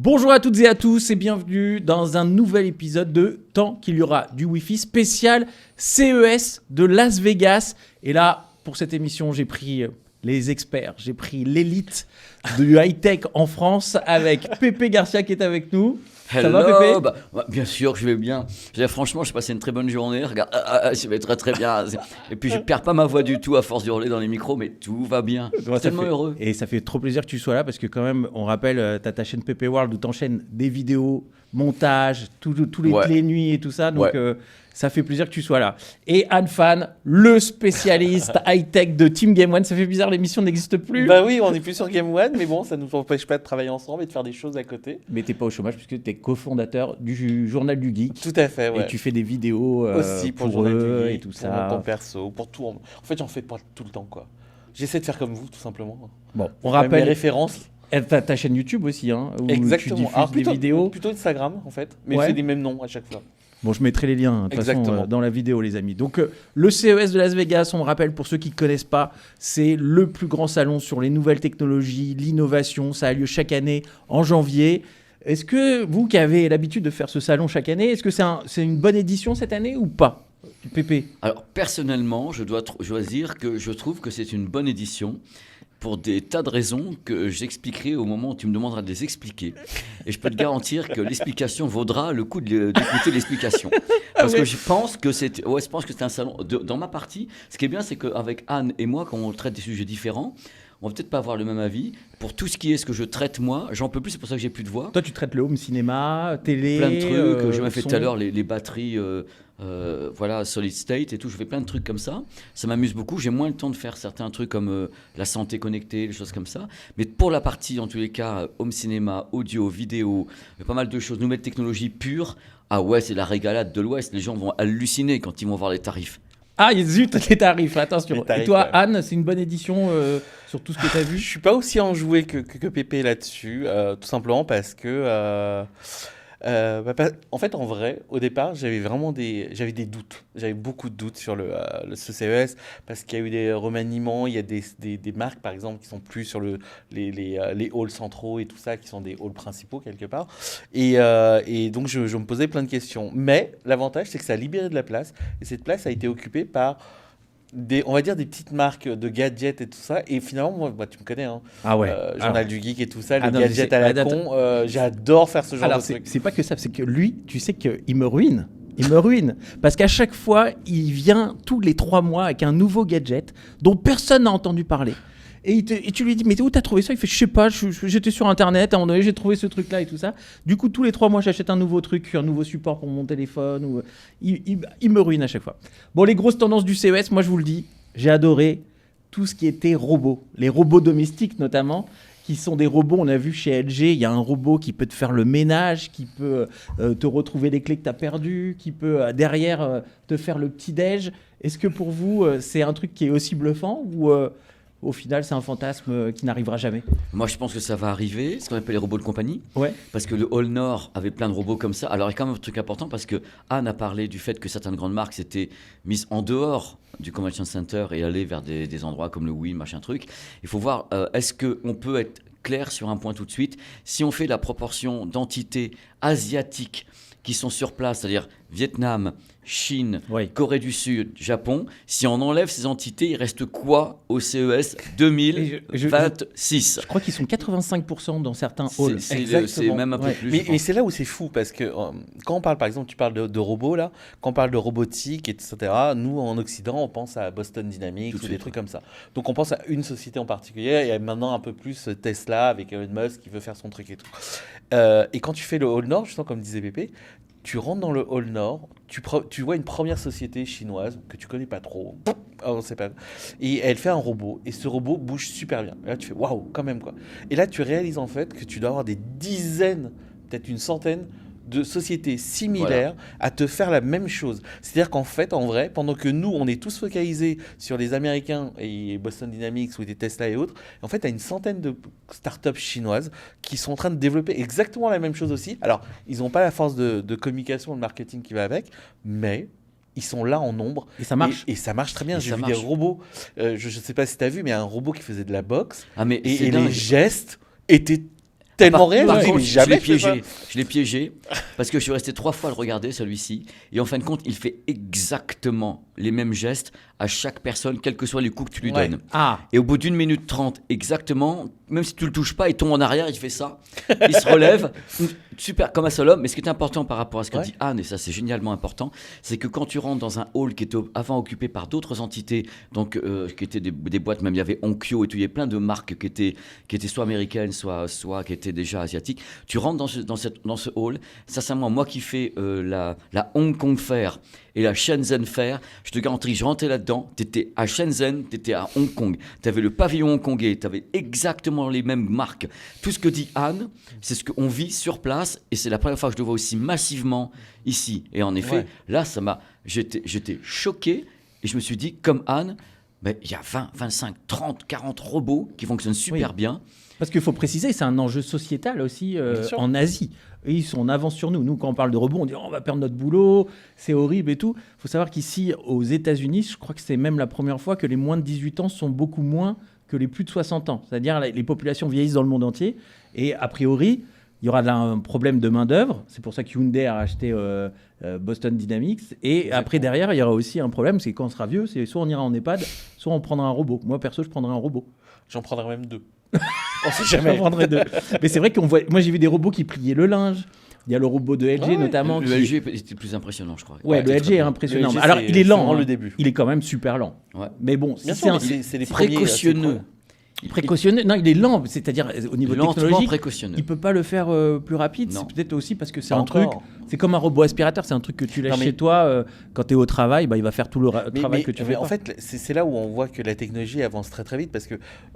Bonjour à toutes et à tous et bienvenue dans un nouvel épisode de Tant qu'il y aura du Wi-Fi spécial CES de Las Vegas. Et là, pour cette émission, j'ai pris les experts, j'ai pris l'élite du high-tech en France avec Pépé Garcia qui est avec nous. Hello, Ça va Pépé bien sûr que je vais bien. Franchement, j'ai passé une très bonne journée. Regarde, je vais très très bien. Et puis je perds pas ma voix du tout à force de hurler dans les micros, mais tout va bien. Je suis tellement heureux. Et ça fait trop plaisir que tu sois là parce que quand même, on rappelle, t'as ta chaîne Pépé World où t'enchaînes des vidéos, montage, tous les nuits et tout ça. Donc ça fait plaisir que tu sois là. Et Anne Fan, le spécialiste high-tech de Team Game One. Ça fait bizarre, l'émission n'existe plus. Bah oui, on n'est plus sur Game One, mais bon, ça ne nous empêche pas de travailler ensemble et de faire des choses à côté. Mais t'es pas au chômage puisque t'es cofondateur du Journal du Geek. Tout à fait, ouais. Et tu fais des vidéos aussi pour eux le Journal du Geek, et tout pour ça. mon compte perso, pour tout. En fait, j'en fais pas tout le temps, quoi. J'essaie de faire comme vous, tout simplement. Bon, on rappelle les références. T'as ta chaîne YouTube aussi, hein, où Exactement. tu diffuses Alors, des vidéos. Plutôt Instagram, en fait, mais c'est les mêmes noms à chaque fois. Bon, je mettrai les liens de toute façon dans la vidéo, les amis. Donc, le CES de Las Vegas, on rappelle pour ceux qui ne connaissent pas, c'est le plus grand salon sur les nouvelles technologies, l'innovation. Ça a lieu chaque année en janvier. Est-ce que vous qui avez l'habitude de faire ce salon chaque année, est-ce que c'est une bonne édition cette année ou pas, Pépé? Alors, personnellement, je dois choisir que je trouve que c'est une bonne édition. Pour des tas de raisons que j'expliquerai au moment où tu me demanderas de les expliquer. Et je peux te garantir que l'explication vaudra le coup d'écouter l'explication. Parce que je pense que c'est un salon. Dans ma partie, ce qui est bien, c'est qu'avec Anne et moi, quand on traite des sujets différents, on va peut-être pas avoir le même avis. Pour tout ce qui est ce que je traite moi, j'en peux plus, c'est pour ça que j'ai plus de voix. Toi, tu traites le home cinéma, télé, plein de trucs. Je m'ai fait tout à l'heure les batteries, solid state et tout. Je fais plein de trucs comme ça. Ça m'amuse beaucoup. J'ai moins le temps de faire certains trucs comme la santé connectée, les choses comme ça. Mais pour la partie, en tous les cas, home cinéma, audio, vidéo, pas mal de choses, nouvelles technologies pures. Ah ouais, c'est la régalade de l'Ouest. Les gens vont halluciner quand ils vont voir les tarifs. Ah, zut, les tarifs, attention. Les tarifs, et toi, ouais. Anne, c'est une bonne édition sur tout ce que tu as vu? Je suis pas aussi enjoué que Pépé là-dessus, tout simplement parce que... en fait, en vrai, au départ, j'avais des doutes. J'avais beaucoup de doutes sur ce CES parce qu'il y a eu des remaniements. Il y a des marques, par exemple, qui sont plus sur les halls centraux et tout ça, qui sont des halls principaux quelque part. Et donc, je me posais plein de questions. Mais l'avantage, c'est que ça a libéré de la place. Et cette place a été occupée par on va dire des petites marques de gadgets et tout ça. Et finalement, moi tu me connais, hein. Ah ouais. Journal du Geek et tout ça, les non, gadgets à la con. J'adore faire ce genre de trucs. C'est pas que ça, c'est que lui, tu sais qu'il me ruine. Il me ruine. Parce qu'à chaque fois, il vient tous les 3 mois avec un nouveau gadget dont personne n'a entendu parler. Et tu lui dis, mais où t'as trouvé ça? Il fait, je sais pas, j'étais sur Internet, à un moment donné, j'ai trouvé ce truc-là et tout ça. Du coup, tous les 3 mois, j'achète un nouveau truc, un nouveau support pour mon téléphone. Il me ruine à chaque fois. Bon, les grosses tendances du CES, moi, je vous le dis, j'ai adoré tout ce qui était robots. Les robots domestiques, notamment, qui sont des robots. On a vu chez LG, il y a un robot qui peut te faire le ménage, qui peut te retrouver les clés que tu as perdues, qui peut derrière te faire le petit-déj. Est-ce que pour vous, c'est un truc qui est aussi bluffant ou au final, c'est un fantasme qui n'arrivera jamais? Moi, je pense que ça va arriver, ce qu'on appelle les robots de compagnie. Ouais. Parce que le Hall Nord avait plein de robots comme ça. Alors, il y a quand même un truc important parce que Anne a parlé du fait que certaines grandes marques s'étaient mises en dehors du Convention Center et allaient vers des endroits comme le Wii, machin truc. Il faut voir, est-ce qu'on peut être clair sur un point tout de suite? Si on fait la proportion d'entités asiatiques qui sont sur place, c'est-à-dire Vietnam, Chine, Corée du Sud, Japon, si on enlève ces entités, il reste quoi au CES 2026? Je crois qu'ils sont 85% dans certains halls. C'est même un peu plus. Mais c'est là où c'est fou, parce que quand on parle, par exemple, tu parles de robots, là, quand on parle de robotique, etc., nous, en Occident, on pense à Boston Dynamics ou des trucs comme ça. Donc, on pense à une société en particulier, et maintenant un peu plus Tesla, avec Elon Musk qui veut faire son truc et tout. Et quand tu fais le Hall Nord, justement, comme disait Pépé, tu rentres dans le Hall Nord, tu vois une première société chinoise que tu connais pas trop, on sait pas, et elle fait un robot, et ce robot bouge super bien. Et là, tu fais waouh, quand même quoi. Et là, tu réalises en fait que tu dois avoir des dizaines, peut-être une centaine de sociétés similaires à te faire la même chose. C'est-à-dire qu'en fait, en vrai, pendant que nous, on est tous focalisés sur les Américains et Boston Dynamics ou des Tesla et autres, en fait, tu as une centaine de startups chinoises qui sont en train de développer exactement la même chose aussi. Alors, ils n'ont pas la force de communication, de marketing qui va avec, mais ils sont là en nombre. Et ça marche. Et ça marche très bien. Et J'ai vu des robots, je ne sais pas si tu as vu, mais un robot qui faisait de la boxe. Ah, mais et les gestes étaient tellement réel. Par je contre, dis, mais jamais je l'ai je fais piégé. Je l'ai piégé parce que je suis resté 3 fois à le regarder, celui-ci. Et en fin de compte, il fait exactement les mêmes gestes à chaque personne, quels que soient les coups que tu lui Ouais. donnes. Ah, Et au bout d'1 minute 30, exactement, même si tu le touches pas, il tombe en arrière, il fait ça, il se relève, super, comme un seul homme. Mais ce qui est important par rapport à ce que Ouais. dit Anne, et ça c'est génialement important, c'est que quand tu rentres dans un hall qui était avant occupé par d'autres entités, donc qui étaient des boîtes, même il y avait Onkyo et tout, il y avait plein de marques qui étaient soit américaines, soit qui étaient déjà asiatiques. Tu rentres dans ce hall, sincèrement, moi qui fais la Hong Kong Fair et la Shenzhen Fair, je te garantis, je rentrais là-dedans, tu étais à Shenzhen, tu étais à Hong Kong, tu avais le pavillon hongkongais, tu avais exactement les mêmes marques. Tout ce que dit Anne, c'est ce qu'on vit sur place et c'est la première fois que je le vois aussi massivement ici. Et en effet, Ouais. là, j'étais choqué et je me suis dit, comme Anne, mais il y a 20, 25, 30, 40 robots qui fonctionnent super bien. parce qu'il faut préciser, c'est un enjeu sociétal aussi Bien sûr. en Asie. Et ils sont en avance sur nous. Nous, quand on parle de robots, on dit on va perdre notre boulot, c'est horrible et tout. Il faut savoir qu'ici, aux États-Unis, je crois que c'est même la première fois que les moins de 18 ans sont beaucoup moins que les plus de 60 ans. C'est-à-dire les populations vieillissent dans le monde entier. Et a priori, il y aura là un problème de main-d'œuvre. C'est pour ça que Hyundai a racheté Boston Dynamics. Et après, derrière, il y aura aussi un problème c'est quand on sera vieux, c'est soit on ira en EHPAD, soit on prendra un robot. Moi, perso, je prendrai un robot. J'en prendrais même 2. On sait J'en jamais. prendrai 2. Mais c'est vrai qu'on voit. Moi, j'ai vu des robots qui pliaient le linge. Il y a le robot de LG Ouais, notamment. Le qui... LG était plus impressionnant, je crois. Ouais, le c'était LG très est bien. impressionnant. Le LG, Alors, il est lent. vraiment hein. le début. Il est quand même super lent. Ouais. Mais bon, si Bien c'est sûr, un mais c'est les premiers. Précautionneux. précautionneux, non, il est lent. C'est-à-dire au niveau Lentement technologique, précautionneux. il peut pas le faire plus rapide. Non. C'est peut-être aussi parce que c'est Pas un truc. encore. C'est comme un robot aspirateur. C'est un truc que tu laisses Non, mais- chez toi quand tu es au travail. Bah, il va faire tout le travail que tu fais. En pas. fait, c'est là où on voit que la technologie avance très très vite parce que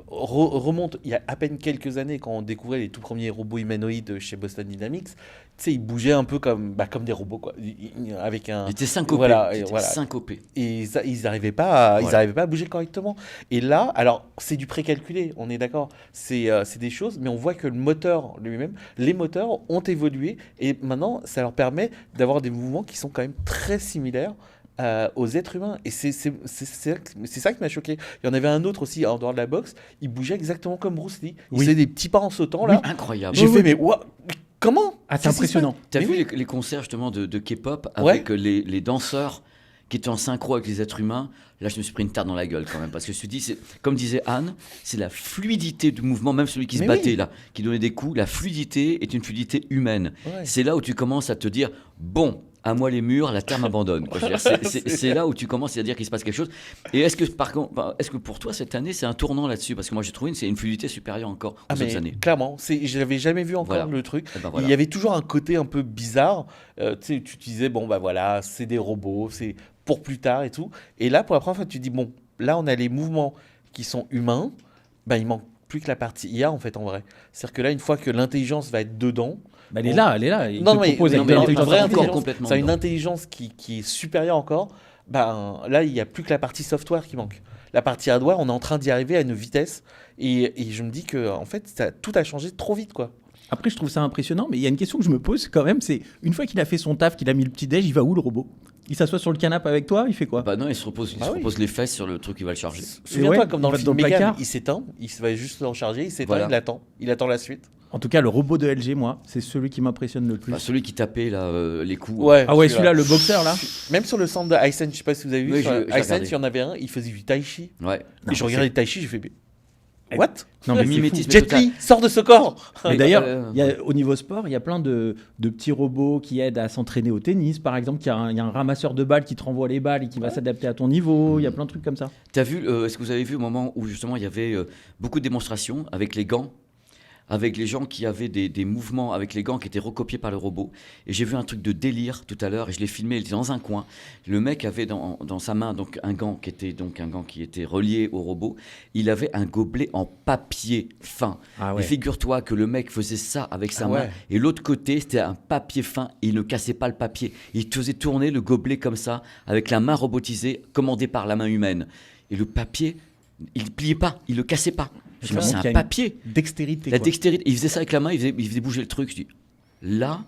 remonte il y a à peine quelques années quand on découvrait les tout premiers robots humanoïdes chez Boston Dynamics, tu sais, ils bougeaient un peu comme des robots quoi, avec un. Il était syncopé. Voilà, Il était voilà. syncopé. Et ils n'arrivaient pas, Voilà. à bouger correctement. Et là, alors c'est du précalculé, on est d'accord. C'est des choses, mais on voit que le moteur lui-même, les moteurs ont évolué et maintenant ça leur permet d'avoir des mouvements qui sont quand même très similaires aux êtres humains. Et c'est ça qui m'a choqué. Il y en avait un autre aussi en dehors de la boxe, il bougeait exactement comme Bruce Lee. Il Oui. faisait des petits pas en sautant là. Incroyable. J'ai Oui, fait, oui. mais comment? Ah, c'est Qu'est-ce qui se impressionnant. T'as Mais vu oui. les concerts justement de K-pop Ouais. avec les danseurs qui étaient en synchro avec les êtres humains? Là, je me suis pris une tarte dans la gueule quand même parce que je me suis dit, comme disait Anne, c'est la fluidité du mouvement, même celui qui se Mais battait oui. là, qui donnait des coups. La fluidité est une fluidité humaine. Ouais. C'est là où tu commences à te dire, bon, à moi les murs, la terre m'abandonne. quoi. Je veux dire, c'est là où tu commences à dire qu'il se passe quelque chose. Et est-ce que, par contre, est-ce que pour toi cette année c'est un tournant là-dessus? Parce que moi j'ai trouvé c'est une fluidité supérieure encore aux Ah, autres mais années. clairement, je n'avais jamais vu encore Voilà. le truc. Eh ben voilà. Il y avait toujours un côté un peu bizarre. Tu sais, tu te disais, bon, bah voilà, c'est des robots, c'est pour plus tard et tout. Et là, pour la première fois, tu te dis, bon, là, on a les mouvements qui sont humains. Ben, il manque plus que la partie IA, en fait, en vrai. C'est-à-dire que là, une fois que l'intelligence va être dedans, Bah, elle est là, elle est là. Il Non, te mais- propose non, avec mais de en l'intelligence vrai, artificielle. encore complètement ça a une dedans. intelligence qui est supérieure encore. Ben, là, il n'y a plus que la partie software qui manque. La partie hardware, on est en train d'y arriver à une vitesse. Et je me dis que, en fait, tout a changé trop vite, quoi. Après, je trouve ça impressionnant, mais il y a une question que je me pose quand même, c'est une fois qu'il a fait son taf, qu'il a mis le petit déj, il va où le robot? Il s'assoit sur le canapé avec toi, il fait quoi? Bah non, il se repose, Ah oui. les fesses sur le truc qui va le charger. Souviens-toi, ouais, comme dans il le va film dans le Megan, placard. il s'éteint, il va juste le recharger, il s'éteint, Voilà. il attend la suite. En tout cas, le robot de LG, moi, c'est celui qui m'impressionne le plus. Bah, celui qui tapait là, les coups. Ah ouais, celui-là, le boxeur là. Même sur le centre de Hisense, je sais pas si vous avez vu, Oui, sur j'ai Hisense, regardé. il y en avait un, il faisait du tai chi. Ouais. Non, Et je regardais le tai chi, j'ai fait, mais Eh, what? Non, mais Le c'est mimétisme fou. Jet Li, sors de ce corps! Mais Mais, d'ailleurs, au niveau sport, il y a plein de petits robots qui aident à s'entraîner au tennis. Par exemple, il y a un ramasseur de balles qui te renvoie les balles et qui va s'adapter à ton niveau. Il y a plein de trucs comme ça. T'as vu, est-ce que vous avez vu au moment où justement il y avait beaucoup de démonstrations avec les gants, avec les gens qui avaient des mouvements avec les gants qui étaient recopiés par le robot. Et j'ai vu un truc de délire tout à l'heure et je l'ai filmé, il était dans un coin. Le mec avait dans sa main donc un gant qui était relié au robot. Il avait un gobelet en papier fin. Ah Et figure-toi que le mec faisait ça avec sa Ah main ouais. et l'autre côté c'était un papier fin et il ne cassait pas le papier. Il te faisait tourner le gobelet comme ça avec la main robotisée commandée par la main humaine. Et le papier, il ne pliait pas, il ne le cassait pas. Je me dis, Ça c'est montre qu'il y un a une papier. Dextérité. La quoi. dextérité. Il faisait ça avec la main, il faisait bouger le truc. Je dis, là,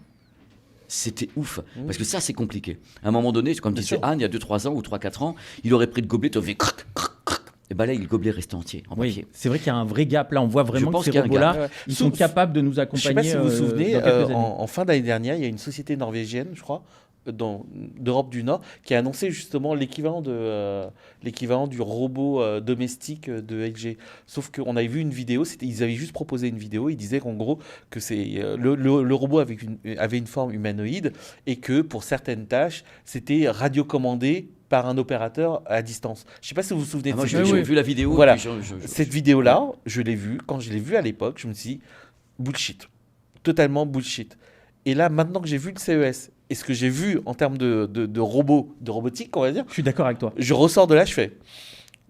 c'était ouf. Parce que ça, c'est compliqué. À un moment donné, comme Bien disait sûr. Anne, il y a 2-3 ans ou 3-4 ans, il aurait pris le gobelet, tu aurais fait crac, crac, crac. Et bah là, le gobelet restait entier, en Oui, papier. c'est vrai qu'il y a un vrai gap. Là, on voit vraiment pense que ces qu'il y a un gap. robots-là, ils sont capables de nous Je ne sais pas accompagner si vous vous souvenez, dans quelques années. en fin d'année dernière, il y a une société norvégienne, je crois, d'Europe du Nord, qui a annoncé justement l'équivalent du robot domestique de LG. Sauf qu'on avait vu une vidéo, ils avaient juste proposé une vidéo, ils disaient qu'en gros, que le robot avait une forme humanoïde et que pour certaines tâches, c'était radiocommandé par un opérateur à distance. Je ne sais pas si vous vous souvenez de Moi, cette j'ai vidéo. vu la vidéo. Voilà. Et Cette vidéo-là, je l'ai vue. Quand je l'ai vue à l'époque, je me suis dit, bullshit. Totalement bullshit. Et là, maintenant que j'ai vu le CES, et ce que j'ai vu en termes de robots, de robotique, on va dire, Je suis d'accord avec toi. je ressors de là, je fais,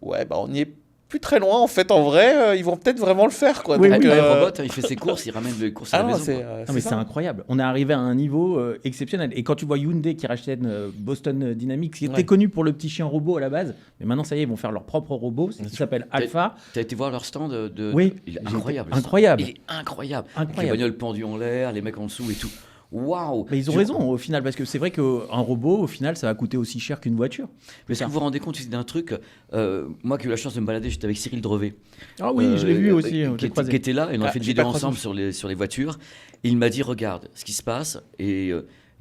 ouais, bah on y est plus très loin, en fait, en vrai, ils vont peut-être vraiment le faire, quoi. Oui, Donc, oui. Le robot, il fait ses courses, il ramène les courses à la maison. quoi. Non, mais c'est incroyable. On est arrivé à un niveau exceptionnel. Et quand tu vois Hyundai qui rachetait Boston Dynamics, qui était connu pour le petit chien robot à la base, mais maintenant ça y est, ils vont faire leur propre robot, qui s'appelle Alpha. T'as été voir leur stand Oui, il est j'ai été incroyable. incroyable. Il est incroyable. Avec les Incroyable. bagnoles pendues en l'air, les mecs en dessous et tout. Waouh. Mais ils ont raison au final, parce que c'est vrai qu'un robot, au final, ça va coûter aussi cher qu'une voiture. Mais est-ce que vous vous rendez compte d'un truc moi qui ai eu la chance de me balader, j'étais avec Cyril Drevet. Ah oui, je l'ai vu aussi. Qui était là, et on a fait une j'ai vidéo pas ensemble sur les voitures. Et il m'a dit, regarde ce qui se passe, et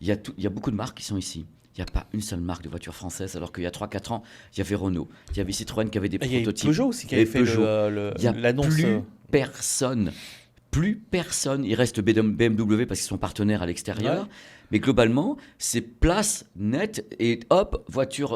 il y a beaucoup de marques qui sont ici. Il n'y a pas une seule marque de voiture française, alors qu'il y a 3-4 ans, il y avait Renault, il y avait Citroën qui avait des il y a prototypes. Peugeot aussi qui Il y avait avait fait Peugeot. Il n'y a l'annonce. plus personne. Plus personne. Il reste BMW parce qu'ils sont partenaires à l'extérieur. Ouais. Mais globalement, c'est place nette et hop, voiture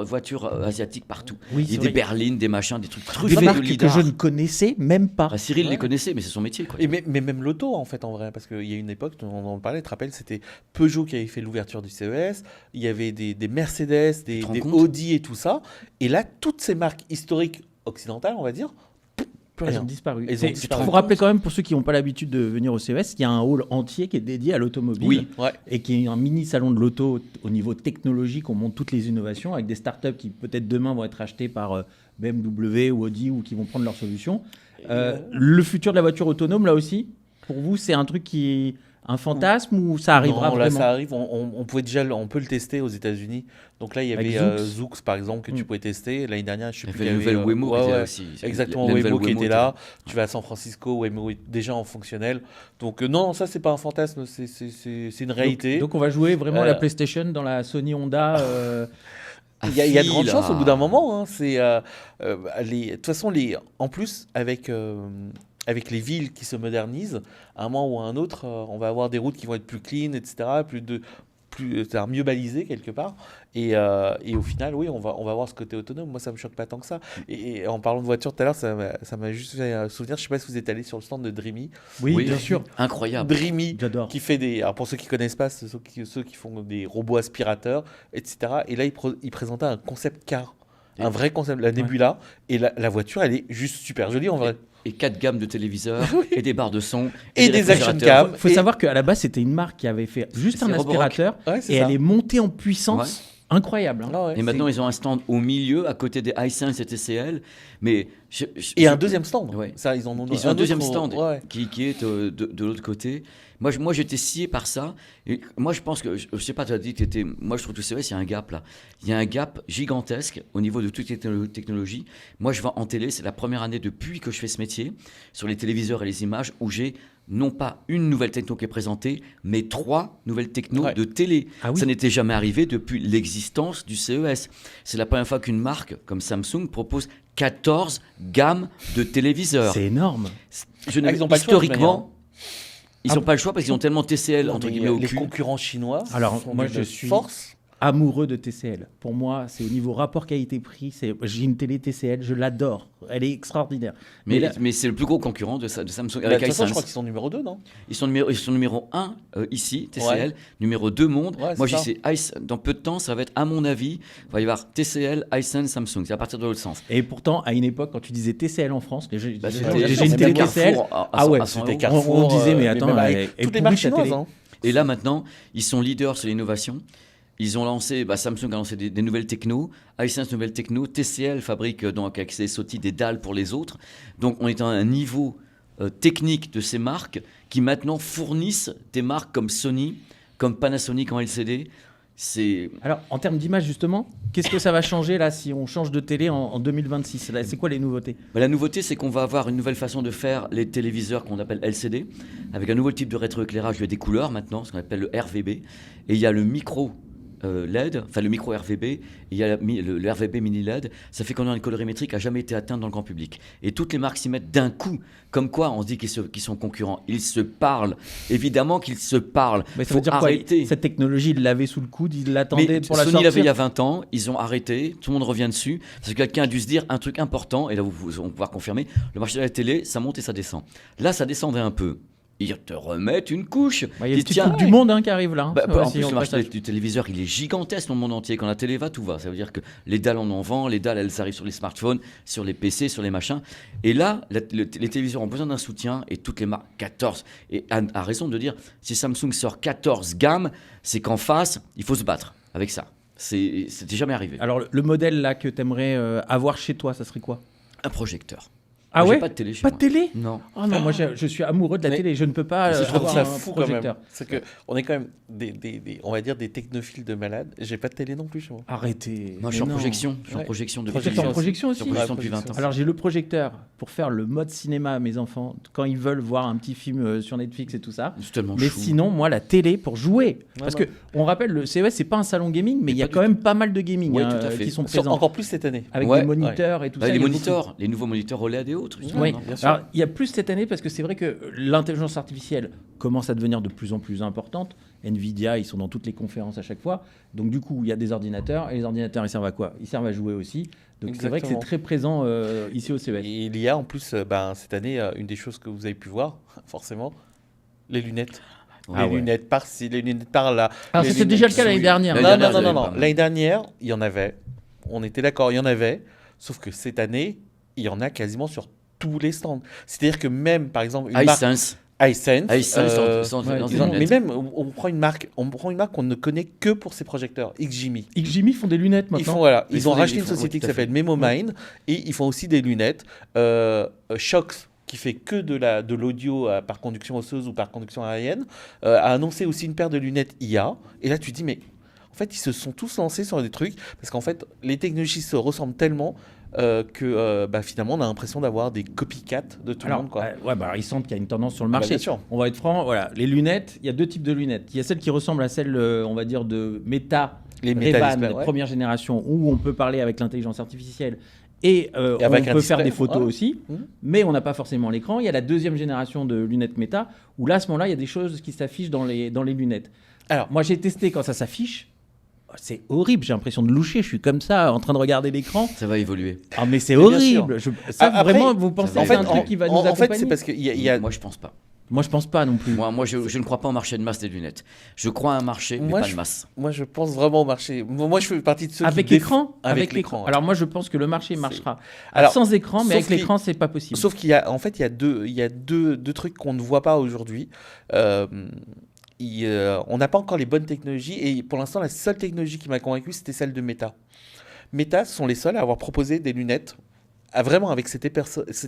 asiatique partout. Oui, Il y a c'est des vrai. berlines, des machins, des trucs Des truffés de marques que lidar. je ne connaissais même pas. Ah, Cyril Ouais. les connaissait, mais c'est son métier. Quoi. Mais même l'auto, en fait, en vrai, parce qu'il y a une époque, on en parlait, tu te rappelles, c'était Peugeot qui avait fait l'ouverture du CES, il y avait des Mercedes, te rends des compte Audi et tout ça, et là, toutes ces marques historiques occidentales, on va dire, plus Elles rien. ont disparu. Elles ont Il disparu. faut rappeler quand même, pour ceux qui n'ont pas l'habitude de venir au CES, qu'il y a un hall entier qui est dédié à l'automobile. Oui. Ouais. Et qui est un mini salon de l'auto au niveau technologique. On monte toutes les innovations avec des startups qui peut-être demain vont être achetées par BMW ou Audi ou qui vont prendre leurs solutions. Le futur de la voiture autonome, là aussi, pour vous, c'est un truc qui est un fantasme ou ça arrivera Non, là, vraiment ça arrive. On peut le tester aux États-Unis. Donc là, il y Avec avait Zoox. Zoox, par exemple, que tu Mm. pouvais tester. L'année dernière, je sais Il y plus. avait il y la avait, nouvelle Waymo qui ouais, était là ouais. aussi. Exactement, La nouvelle Waymo qui était était là. Tu vas à San Francisco, Waymo est déjà en fonctionnel. Donc non, ça, c'est pas un fantasme, c'est une réalité. Donc on va jouer vraiment Euh, la PlayStation dans la Sony Honda. Il y a de fil, grandes chances là. au bout d'un moment. Hein, de toute façon, en plus, avec les villes qui se modernisent, à un moment ou à un autre, on va avoir des routes qui vont être plus clean, etc., c'est-à-dire mieux balisées quelque part. Et au final, oui, on va avoir ce côté autonome. Moi, ça me choque pas tant que ça. Et en parlant de voiture tout à l'heure, ça m'a juste fait souvenir. Je sais pas si vous êtes allé sur le stand de Dreamy. Oui, bien sûr. Incroyable. Dreamy, J'adore. qui fait alors pour ceux qui connaissent pas, c'est ceux qui font des robots aspirateurs, etc. Et là, il présentait un concept car, un vrai concept, la Nebula. Et la voiture, elle est juste super jolie en vrai. Et 4 gammes de téléviseurs, et des barres de son, Et des action réfrigérateurs. cam. Il faut savoir qu'à la base, c'était une marque qui avait fait juste C'est un Roborock. aspirateur Ouais, c'est et ça. elle est montée en puissance. Incroyable. Hein. Ah ouais, Et maintenant, ils ont un stand au milieu, à côté des Hisense et TCL. Mais Et un deuxième stand. Ouais. Ça, ils en ont Ils ont un deuxième autre stand ouais. qui est de l'autre côté. Moi, j'étais scié par ça. Et moi, je pense que, je sais pas, tu as dit que t'étais. Moi, je trouve que c'est il y a un gap là. Il y a un gap gigantesque au niveau de toute technologie. Moi, je vais en télé, c'est la première année depuis que je fais ce métier, sur les téléviseurs et les images, où j'ai non pas une nouvelle techno qui est présentée, mais 3 nouvelles techno Ouais. de télé. Ah oui. Ça n'était jamais arrivé depuis l'existence du CES. C'est la première fois qu'une marque comme Samsung propose 14 gammes de téléviseurs. C'est énorme. Ils ont pas le choix, de toute Historiquement, ils Ah n'ont pas le choix parce qu'ils ont tellement TCL Non, entre mais guillemets au les cul. concurrents chinois. Alors, sont moi, d'une je suis- force. Amoureux de TCL. Pour moi, c'est au niveau rapport qualité-prix. J'ai une télé TCL, je l'adore. Elle est extraordinaire. Mais, là- mais c'est le plus gros concurrent de Samsung Bah, de avec toute façon, je Hisense. crois qu'ils sont numéro 2, non? Ils sont numéro 1 ici, TCL, numéro 2 monde. Ouais, Moi, c'est j'y sais, dans peu de temps, ça va être, à mon avis, il va y avoir TCL, Hisense, Samsung. C'est à partir de l'autre sens. Et pourtant, à une époque, quand tu disais TCL en France, les gens Bah, disaient, c'était- j'ai une télé Carrefour TCL. à Ah ouais, 100 C'était euros. Carrefour. On disait, mais attends, même avec elle est toutes les pourrie, marques ta télé. chinoises. Hein. Et là, maintenant, ils sont leaders sur l'innovation. Ils ont lancé, Samsung a lancé des nouvelles techno, Hisense nouvelles techno, TCL fabrique donc avec ses SOTI des dalles pour les autres. Donc on est à un niveau technique de ces marques qui maintenant fournissent des marques comme Sony, comme Panasonic en LCD. Alors, en termes d'image, justement, qu'est-ce que ça va changer là si on change de télé en 2026 là, c'est quoi les nouveautés? La nouveauté, c'est qu'on va avoir une nouvelle façon de faire les téléviseurs qu'on appelle LCD, avec un nouveau type de rétroéclairage, il y a des couleurs maintenant, ce qu'on appelle le RVB, et il y a le micro LED, enfin le micro RVB, et il y a le RVB mini LED. Ça fait qu'on a une colorimétrie qui n'a jamais été atteinte dans le grand public. Et toutes les marques s'y mettent d'un coup. Comme quoi, on se dit qu'ils sont concurrents. Ils se parlent. Évidemment qu'ils se parlent. Mais ça faut veut dire arrêter. quoi? Cette technologie, ils l'avaient sous le coude, ils l'attendaient pour la Sony sortir. l'avait il y a 20 ans, ils ont arrêté, tout le monde revient dessus, parce que quelqu'un a dû se dire un truc important, et là on va pouvoir confirmer, le marché de la télé, ça monte et ça descend. Là, ça descendait un peu. Ils te remettent une couche. Il y a une petite coupe du monde qui arrive là. En plus, le marché du téléviseur, il est gigantesque dans le monde entier. Quand la télé va, tout va. Ça veut dire que les dalles, on en vend. Les dalles, elles arrivent sur les smartphones, sur les PC, sur les machins. Et là, les téléviseurs ont besoin d'un soutien. Et toutes les marques, 14. Et a raison de dire, si Samsung sort 14 gammes, c'est qu'en face, il faut se battre avec ça. C'était jamais arrivé. Alors, le modèle là que tu aimerais avoir chez toi, ça serait quoi? Un projecteur. Ah Moi, ouais? j'ai pas de télé chez Pas moi. de télé? Non. Oh non, moi je suis amoureux de la télé, je ne peux pas Je trouve avoir ça un fou quand même. projecteur. C'est que on est quand même on va dire des technophiles de malades. J'ai pas de télé non plus chez moi. Arrêtez. Moi, je suis en Mais non. projection. Je suis en Ouais. projection depuis Projecteur en projection aussi. Je suis en projection depuis 20 ans. Alors j'ai le projecteur pour faire le mode cinéma à mes enfants quand ils veulent voir un petit film sur Netflix et tout ça. C'est tellement Mais chou. sinon, moi, la télé pour jouer. Non, Parce non. que on rappelle, le CES, c'est pas un salon gaming, mais il y a pas quand du même pas mal de gaming Oui, tout à fait. qui sont présents. Encore plus cette année. Avec Ouais, des moniteurs et tout ça. Les il y a moniteurs, les nouveaux moniteurs OLED et autres. justement, Oui, non bien sûr. alors il y a plus cette année parce que c'est vrai que l'intelligence artificielle commence à devenir de plus en plus importante. Nvidia, ils sont dans toutes les conférences à chaque fois. Donc du coup, il y a des ordinateurs et les ordinateurs, ils servent à quoi? Ils servent à jouer aussi. Donc c'est vrai que c'est Exactement. très présent ici au CES. Et il y a en plus, cette année, une des choses que vous avez pu voir, forcément, les lunettes. Ah Les ouais. lunettes par-ci, les lunettes par-là. Alors les c'était déjà le cas l'année oui. dernière. L'année Non, dernière, non. pas mal. L'année dernière, il y en avait. On était d'accord, il y en avait. Sauf que cette année, il y en a quasiment sur tous les stands. C'est-à-dire que même, par exemple, une marque iSense. iSense, iSense, sont ouais, dans des ils ont- mais lunettes. même, on prend une marque qu'on ne connaît que pour ses projecteurs, XGMI. XGMI font des lunettes Ils maintenant. font, voilà, Ils ils font ont des- racheté ils une font- société oui, qui tout à fait. s'appelle MemoMind et ils font aussi des lunettes. Shox, qui fait que de l'audio par conduction osseuse ou par conduction aérienne, a annoncé aussi une paire de lunettes IA. Et là, tu te dis, mais en fait, ils se sont tous lancés sur des trucs parce qu'en fait, les technologies se ressemblent tellement que finalement, on a l'impression d'avoir des copycats de tout le monde. Quoi. Alors, ils sentent qu'il y a une tendance sur le Bah, marché. bien sûr. On va être franc, voilà, les lunettes, il y a deux types de lunettes. Il y a celles qui ressemblent à celles, on va dire, de Meta, Les Meta Ray-Ban, Display, ouais. première génération, où on peut parler avec l'intelligence artificielle et on avec un peut faire display, des photos ouais. aussi, Mhm. mais on n'a pas forcément l'écran. Il y a la deuxième génération de lunettes Meta, où là, à ce moment-là, il y a des choses qui s'affichent dans les lunettes. Alors, Moi, j'ai testé quand ça s'affiche. C'est horrible, j'ai l'impression de loucher, je suis comme ça en train de regarder l'écran. Ça va évoluer. Ah mais c'est Mais bien sûr. horrible. Ça Après, vraiment, vous pensez en que c'est fait, un truc qui va nous en accompagner? fait, c'est parce qu'il y a Moi, je pense pas. Moi je pense pas non plus. Moi, je ne crois pas au marché de masse des lunettes. Je crois à un marché, mais Moi, pas de masse. Moi, je pense vraiment au marché. Moi, je fais partie de ceux Avec qui l'écran, avec l'écran. Alors moi je pense que le marché marchera Alors, sans écran, mais sauf avec l'écran c'est pas possible. Sauf qu'il y a, en fait, il y a deux trucs qu'on ne voit pas aujourd'hui. On n'a pas encore les bonnes technologies et pour l'instant, la seule technologie qui m'a convaincu, c'était celle de Meta. Meta sont les seuls à avoir proposé des lunettes vraiment avec cette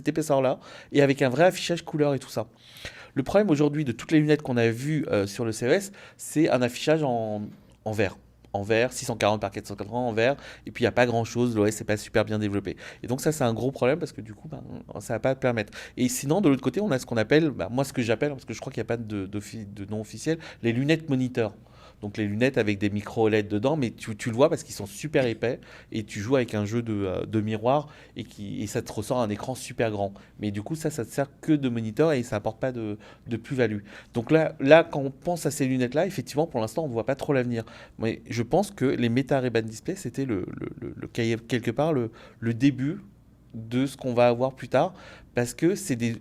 épaisseur-là et avec un vrai affichage couleur et tout ça. Le problème aujourd'hui de toutes les lunettes qu'on a vues sur le CES, c'est un affichage en vert. En vert, 640 par 480 en vert, et puis il n'y a pas grand-chose, l'OS n'est pas super bien développé. Et donc ça, c'est un gros problème parce que du coup, ça ne va pas permettre. Et sinon, de l'autre côté, on a ce qu'on appelle, moi ce que j'appelle, parce que je crois qu'il n'y a pas de nom officiel, les lunettes moniteur. Donc les lunettes avec des micro LED dedans, mais tu le vois parce qu'ils sont super épais et tu joues avec un jeu de miroir et ça te ressort un écran super grand. Mais du coup, ça te sert que de moniteur et ça apporte pas de plus-value. Donc là, quand on pense à ces lunettes-là, effectivement, pour l'instant, on ne voit pas trop l'avenir. Mais je pense que les Meta Ray-Ban Display, c'était quelque part le début de ce qu'on va avoir plus tard parce que c'est des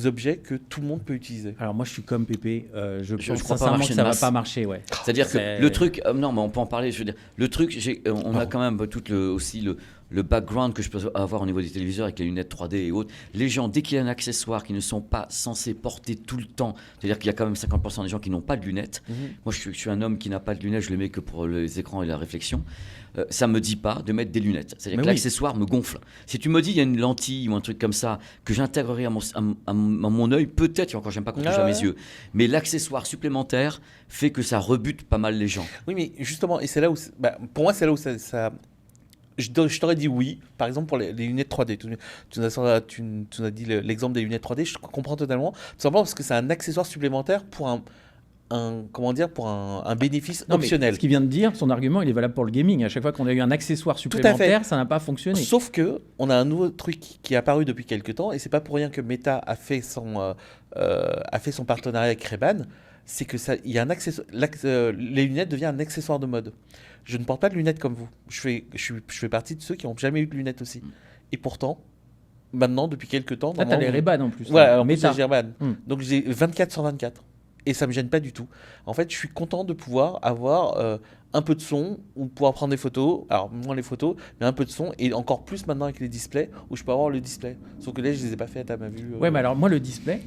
objets que tout le monde peut utiliser. Alors moi je suis comme Pépé, je pense crois pas au sincèrement marché que de ça va masse. pas marcher, ouais. C'est-à-dire C'est- que le truc, non, mais on peut en parler. Je veux dire, le truc, on a quand même aussi le background que je peux avoir au niveau des téléviseurs avec les lunettes 3D et autres. Les gens, dès qu'il y a un accessoire qu'ils ne sont pas censés porter tout le temps, c'est-à-dire qu'il y a quand même 50% des gens qui n'ont pas de lunettes. Moi, je suis un homme qui n'a pas de lunettes, je les mets que pour les écrans et la réflexion. Ça me dit pas de mettre des lunettes. C'est-à-dire que l'accessoire me gonfle. Si tu me dis il y a une lentille ou un truc comme ça que j'intégrerai à mon œil, peut-être, et encore j'aime pas quand touche à mes yeux, mais l'accessoire supplémentaire fait que ça rebute pas mal les gens. Oui, mais justement, et c'est là où, pour moi, c'est là où ça je t'aurais dit oui, par exemple pour les lunettes 3D. Tu nous as dit l'exemple des lunettes 3D, je comprends totalement. Tout simplement parce que c'est un accessoire supplémentaire pour un bénéfice optionnel. Ce qu'il vient de dire, son argument, il est valable pour le gaming. À chaque fois qu'on a eu un accessoire supplémentaire, ça n'a pas fonctionné. Sauf que on a un nouveau truc qui est apparu depuis quelques temps, et c'est pas pour rien que Meta a fait son partenariat avec Ray-Ban. C'est que il y a les lunettes deviennent un accessoire de mode. Je ne porte pas de lunettes comme vous. Je fais partie de ceux qui n'ont jamais eu de lunettes aussi. Et pourtant, maintenant, depuis quelques temps... Là, tu as les Ray-Ban en plus. Ouais, en plus, j'ai Ray-Ban. Donc, j'ai 24 sur 24. Et ça ne me gêne pas du tout. En fait, je suis content de pouvoir avoir un peu de son, ou pouvoir prendre des photos. Alors, moins les photos, mais un peu de son. Et encore plus maintenant avec les displays, où je peux avoir le display. Sauf que là, je ne les ai pas fait à ma vue. Ouais, mais alors, moi, le display,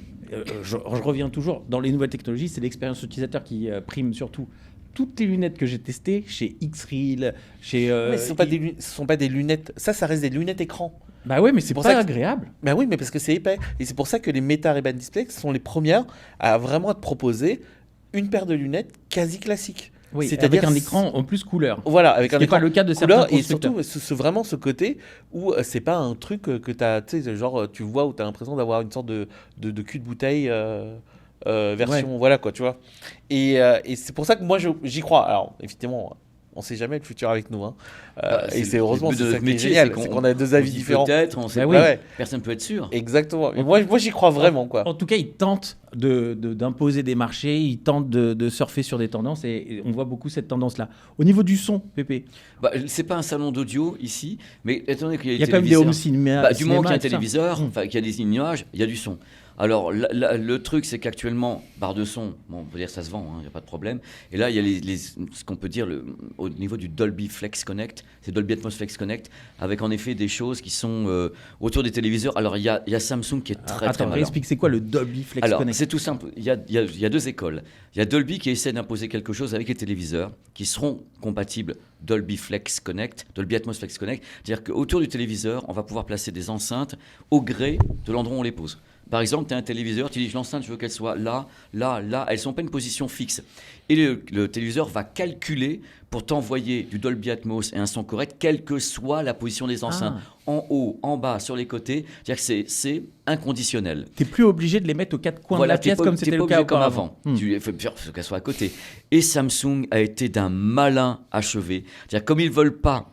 je reviens toujours, dans les nouvelles technologies, c'est l'expérience utilisateur qui prime surtout. Toutes les lunettes que j'ai testées, chez X-Reel, chez... mais ce ne sont pas des lunettes... Ça reste des lunettes écran. Bah ouais, mais c'est pas agréable. Bah oui, mais parce que c'est épais. Et c'est pour ça que les Meta Ray-Ban Display sont les premières à vraiment te proposer une paire de lunettes quasi classique. Oui, c'est-à-dire avec un écran en plus couleur. Voilà, avec un écran. Pas le cas de certains constructeurs. Et surtout, vraiment ce côté où c'est pas un truc que tu as, tu sais, genre tu vois où tu as l'impression d'avoir une sorte de cul de bouteille version, voilà quoi, tu vois. Et c'est pour ça que moi j'y crois. Alors, évidemment. On ne sait jamais le futur avec nous. Hein. Et c'est heureusement c'est ça qui est génial, c'est qu'on a deux avis différents. Peut-être, on sait personne ne peut être sûr. Exactement. Mais moi j'y crois vraiment. Quoi. En tout cas, ils tentent d'imposer des marchés, ils tentent de surfer sur des tendances et on voit beaucoup cette tendance-là. Au niveau du son, Pépé, c'est pas un salon d'audio ici, mais étant donné qu'il y a, il y a quand même des home cinéma. Du moment qu'il y a un téléviseur, qu'il y a des images, il y a du son. Alors, le truc, c'est qu'actuellement, barre de son, bon, on peut dire que ça se vend, il n'y a pas de problème. Et là, il y a ce qu'on peut dire au niveau du Dolby Flex Connect, c'est Dolby Atmos Flex Connect, avec en effet des choses qui sont autour des téléviseurs. Alors, il y a Samsung qui est très malin. Explique, c'est quoi le Dolby Flex Connect ? Alors, c'est tout simple. Il y a deux écoles. Il y a Dolby qui essaie d'imposer quelque chose avec les téléviseurs qui seront compatibles Dolby Flex Connect, Dolby Atmos Flex Connect. C'est-à-dire qu'autour du téléviseur, on va pouvoir placer des enceintes au gré de l'endroit où on les pose. Par exemple, tu as un téléviseur, tu dis l'enceinte, je veux qu'elle soit là, là, là. Elles ne sont pas une position fixe. Et le téléviseur va calculer pour t'envoyer du Dolby Atmos et un son correct, quelle que soit la position des enceintes. En haut, en bas, sur les côtés. C'est-à-dire que c'est inconditionnel. Tu n'es plus obligé de les mettre aux quatre coins de la pièce comme c'était le cas comme avant. Il faut qu'elles soient à côté. Et Samsung a été d'un malin achevé. C'est-à-dire comme ils ne veulent pas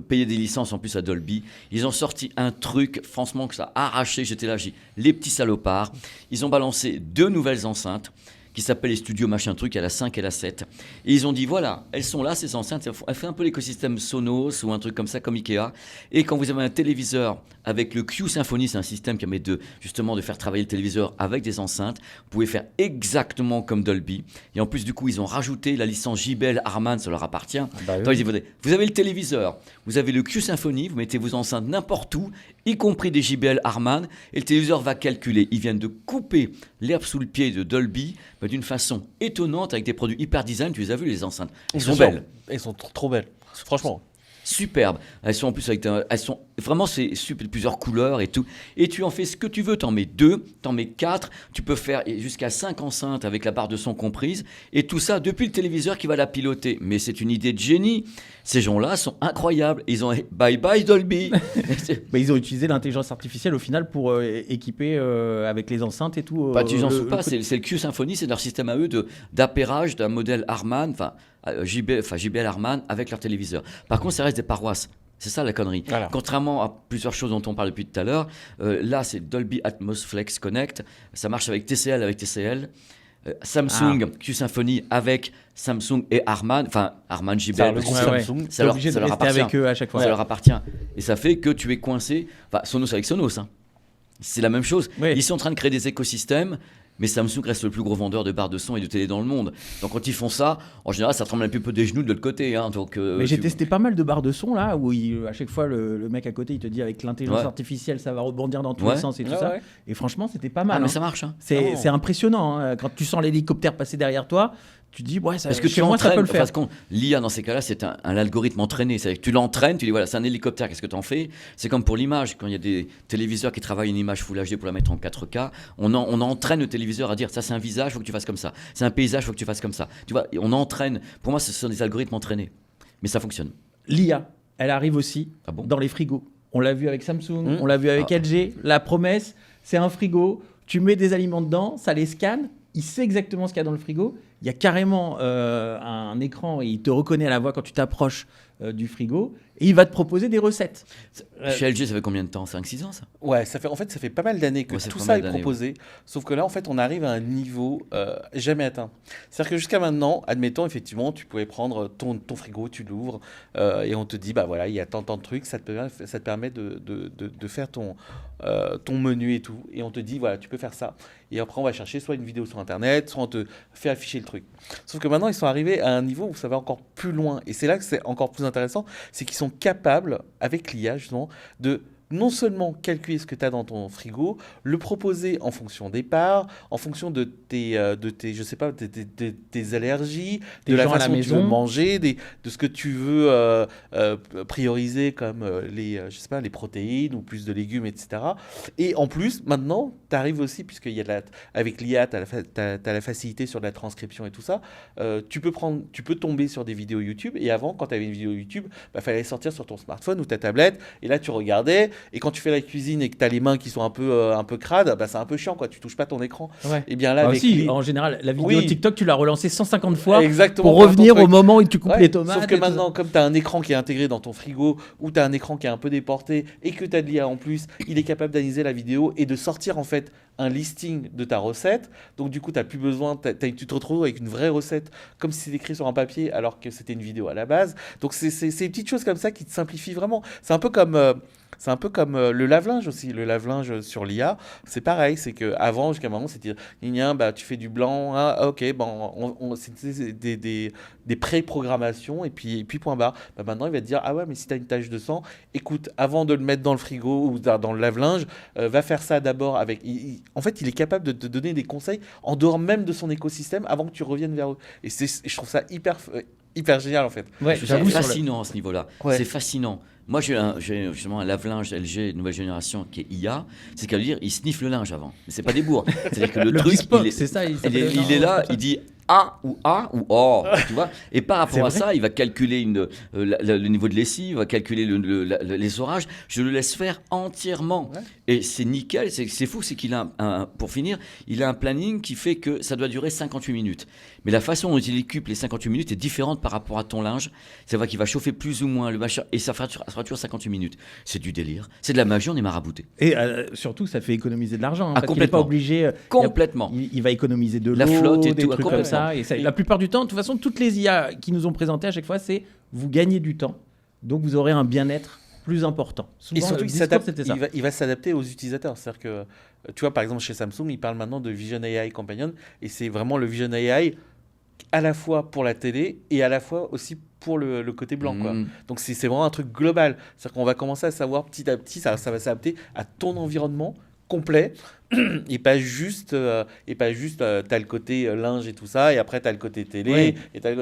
payer des licences en plus à Dolby. Ils ont sorti un truc, franchement, que ça a arraché. J'étais là, les petits salopards. Ils ont balancé 2 nouvelles enceintes qui s'appellent les studios machin truc, à la 5 et la 7. Et ils ont dit, voilà, elles sont là, ces enceintes. Elles font un peu l'écosystème Sonos ou un truc comme ça, comme Ikea. Et quand vous avez un téléviseur avec le Q Symphony, c'est un système qui permet justement de faire travailler le téléviseur avec des enceintes, vous pouvez faire exactement comme Dolby. Et en plus, du coup, ils ont rajouté la licence JBL Harman, ça leur appartient. Donc, ils disent, vous avez le téléviseur, vous avez le Q Symphony, vous mettez vos enceintes n'importe où, y compris des JBL Harman, et le téléviseur va calculer. Ils viennent de couper l'herbe sous le pied de Dolby d'une façon étonnante avec des produits hyper design. Tu les as vus, les enceintes? Elles sont belles. Elles sont trop belles, franchement. Superbes. Elles sont en plus elles sont vraiment, c'est super, plusieurs couleurs et tout. Et tu en fais ce que tu veux. T'en mets 2, t'en mets 4. Tu peux faire jusqu'à 5 enceintes avec la barre de son comprise. Et tout ça depuis le téléviseur qui va la piloter. Mais c'est une idée de génie. Ces gens-là sont incroyables. Ils ont bye bye Dolby. Ils ont utilisé l'intelligence artificielle au final pour équiper avec les enceintes et tout. Tu n'en sais pas. C'est le Q Symphony, c'est leur système à eux d'appairage d'un modèle Harman, JBL Harman avec leur téléviseur. Par contre, ça reste des paroisses. C'est ça la connerie. Voilà. Contrairement à plusieurs choses dont on parle depuis tout à l'heure, là c'est Dolby Atmos Flex Connect. Ça marche avec TCL, avec TCL. Samsung Q Symphony avec Samsung et Harman, enfin Harman JBL. Samsung, ça leur appartient. Avec eux à chaque fois. Ça leur appartient. Et ça fait que tu es coincé. Enfin, Sonos avec Sonos. Hein. C'est la même chose. Oui. Ils sont en train de créer des écosystèmes. Mais Samsung reste le plus gros vendeur de barres de son et de télé dans le monde. Donc quand ils font ça, en général, ça tremble un peu des genoux de l'autre côté. Hein. Donc, mais j'ai testé pas mal de barres de son là, où à chaque fois le mec à côté il te dit avec l'intelligence artificielle ça va rebondir dans tous les sens et tout ça. Et franchement c'était pas mal. Mais ça marche. Hein. C'est impressionnant. Hein. Quand tu sens l'hélicoptère passer derrière toi, tu te dis ça, parce que chez moi ça peut le faire. Parce que l'IA dans ces cas-là c'est un algorithme entraîné. C'est-à-dire que tu l'entraînes, tu dis voilà c'est un hélicoptère, qu'est-ce que tu en fais? C'est comme pour l'image, quand il y a des téléviseurs qui travaillent une image Full HD pour la mettre en 4K, on entraîne le téléviseur à dire ça c'est un visage, il faut que tu fasses comme ça. C'est un paysage, il faut que tu fasses comme ça. Tu vois, on entraîne. Pour moi ce sont des algorithmes entraînés. Mais ça fonctionne. L'IA, elle arrive aussi dans les frigos. On l'a vu avec Samsung, on l'a vu avec LG. La promesse, c'est un frigo, tu mets des aliments dedans, ça les scanne, il sait exactement ce qu'il y a dans le frigo. Il y a carrément un écran et il te reconnaît à la voix quand tu t'approches du frigo et il va te proposer des recettes. Chez LG, ça fait combien de temps? 5-6 ans ça? Ouais, ça fait pas mal d'années que tout ça est proposé. Sauf que là, en fait, on arrive à un niveau jamais atteint. C'est-à-dire que jusqu'à maintenant, admettons, effectivement, tu pouvais prendre ton frigo, tu l'ouvres et on te dit, bah voilà, il y a tant de trucs, ça te permet de faire ton menu et tout. Et on te dit, voilà, tu peux faire ça. Et après, on va chercher soit une vidéo sur Internet, soit on te fait afficher le truc. Sauf que maintenant, ils sont arrivés à un niveau où ça va encore plus loin. Et c'est là que c'est encore plus intéressant, c'est qu'ils sont capables, avec l'IA justement, de non seulement calculer ce que tu as dans ton frigo, le proposer en fonction des parts, en fonction de tes je sais pas, tes allergies, de la façon dont tu veux manger, de ce que tu veux prioriser comme je sais pas, les protéines ou plus de légumes, etc. Et en plus, maintenant, tu arrives aussi, puisque avec l'IA, tu as la facilité sur la transcription et tout ça, tu peux tomber sur des vidéos YouTube. Et avant, quand tu avais une vidéo YouTube, il fallait sortir sur ton smartphone ou ta tablette, et là, tu regardais. Et quand tu fais la cuisine et que tu as les mains qui sont un peu crades, c'est un peu chiant, quoi. Tu touches pas ton écran. Ouais. Et bien là, en général, la vidéo TikTok, tu l'as relancée 150 fois pour revenir au moment où tu coupes les tomates. Sauf que maintenant, comme tu as un écran qui est intégré dans ton frigo ou tu as un écran qui est un peu déporté et que tu as de l'IA en plus, il est capable d'analyser la vidéo et de sortir en fait un listing de ta recette. Donc du coup, tu n'as plus besoin, tu te retrouves avec une vraie recette comme si c'était écrit sur un papier alors que c'était une vidéo à la base. Donc c'est des petites choses comme ça qui te simplifient vraiment. C'est un peu comme le lave-linge aussi. Le lave-linge sur l'IA, c'est pareil. C'est qu'avant, jusqu'à maintenant, c'était tu fais du blanc. Ok, c'était des pré-programmations et puis point barre. Maintenant, il va te dire ah ouais, mais si tu as une tache de sang, écoute, avant de le mettre dans le frigo ou dans le lave-linge, va faire ça d'abord avec. En fait, il est capable de te donner des conseils en dehors même de son écosystème avant que tu reviennes vers eux. Et je trouve ça hyper génial en fait. Ouais, c'est fascinant à ce niveau-là. Ouais. C'est fascinant. Moi, j'ai justement un lave-linge LG nouvelle génération qui est IA. C'est qu'à dire, il sniffe le linge avant. Mais c'est pas des bourres. C'est-à-dire que le truc, il est là, il dit A ou O, tu vois. Et par rapport à ça, il va calculer le niveau de lessive, il va calculer l'essorage. Je le laisse faire entièrement. Ouais. Et c'est nickel. C'est fou, c'est qu'il a pour finir, il a un planning qui fait que ça doit durer 58 minutes. Mais la façon dont il équipe les 58 minutes est différente par rapport à ton linge. C'est vrai qu'il va chauffer plus ou moins le machin et ça fera toujours 58 minutes. C'est du délire. C'est de la magie, on est marabouté. Et surtout, ça fait économiser de l'argent. Parce qu'il n'est pas obligé. Complètement. Il va économiser de l'eau, la flotte et des trucs comme ça. Et la plupart du temps, de toute façon, toutes les IA qui nous ont présenté à chaque fois, c'est vous gagnez du temps. Donc vous aurez un bien-être plus important. Souvent, et surtout, il va s'adapter aux utilisateurs. C'est-à-dire que, tu vois, par exemple, chez Samsung, ils parlent maintenant de Vision AI Companion. Et c'est vraiment le Vision AI à la fois pour la télé et à la fois aussi pour le côté blanc. Quoi. Donc c'est vraiment un truc global. C'est-à-dire qu'on va commencer à savoir petit à petit, ça va s'adapter à ton environnement complet et pas juste t'as le côté linge et tout ça et après t'as le côté télé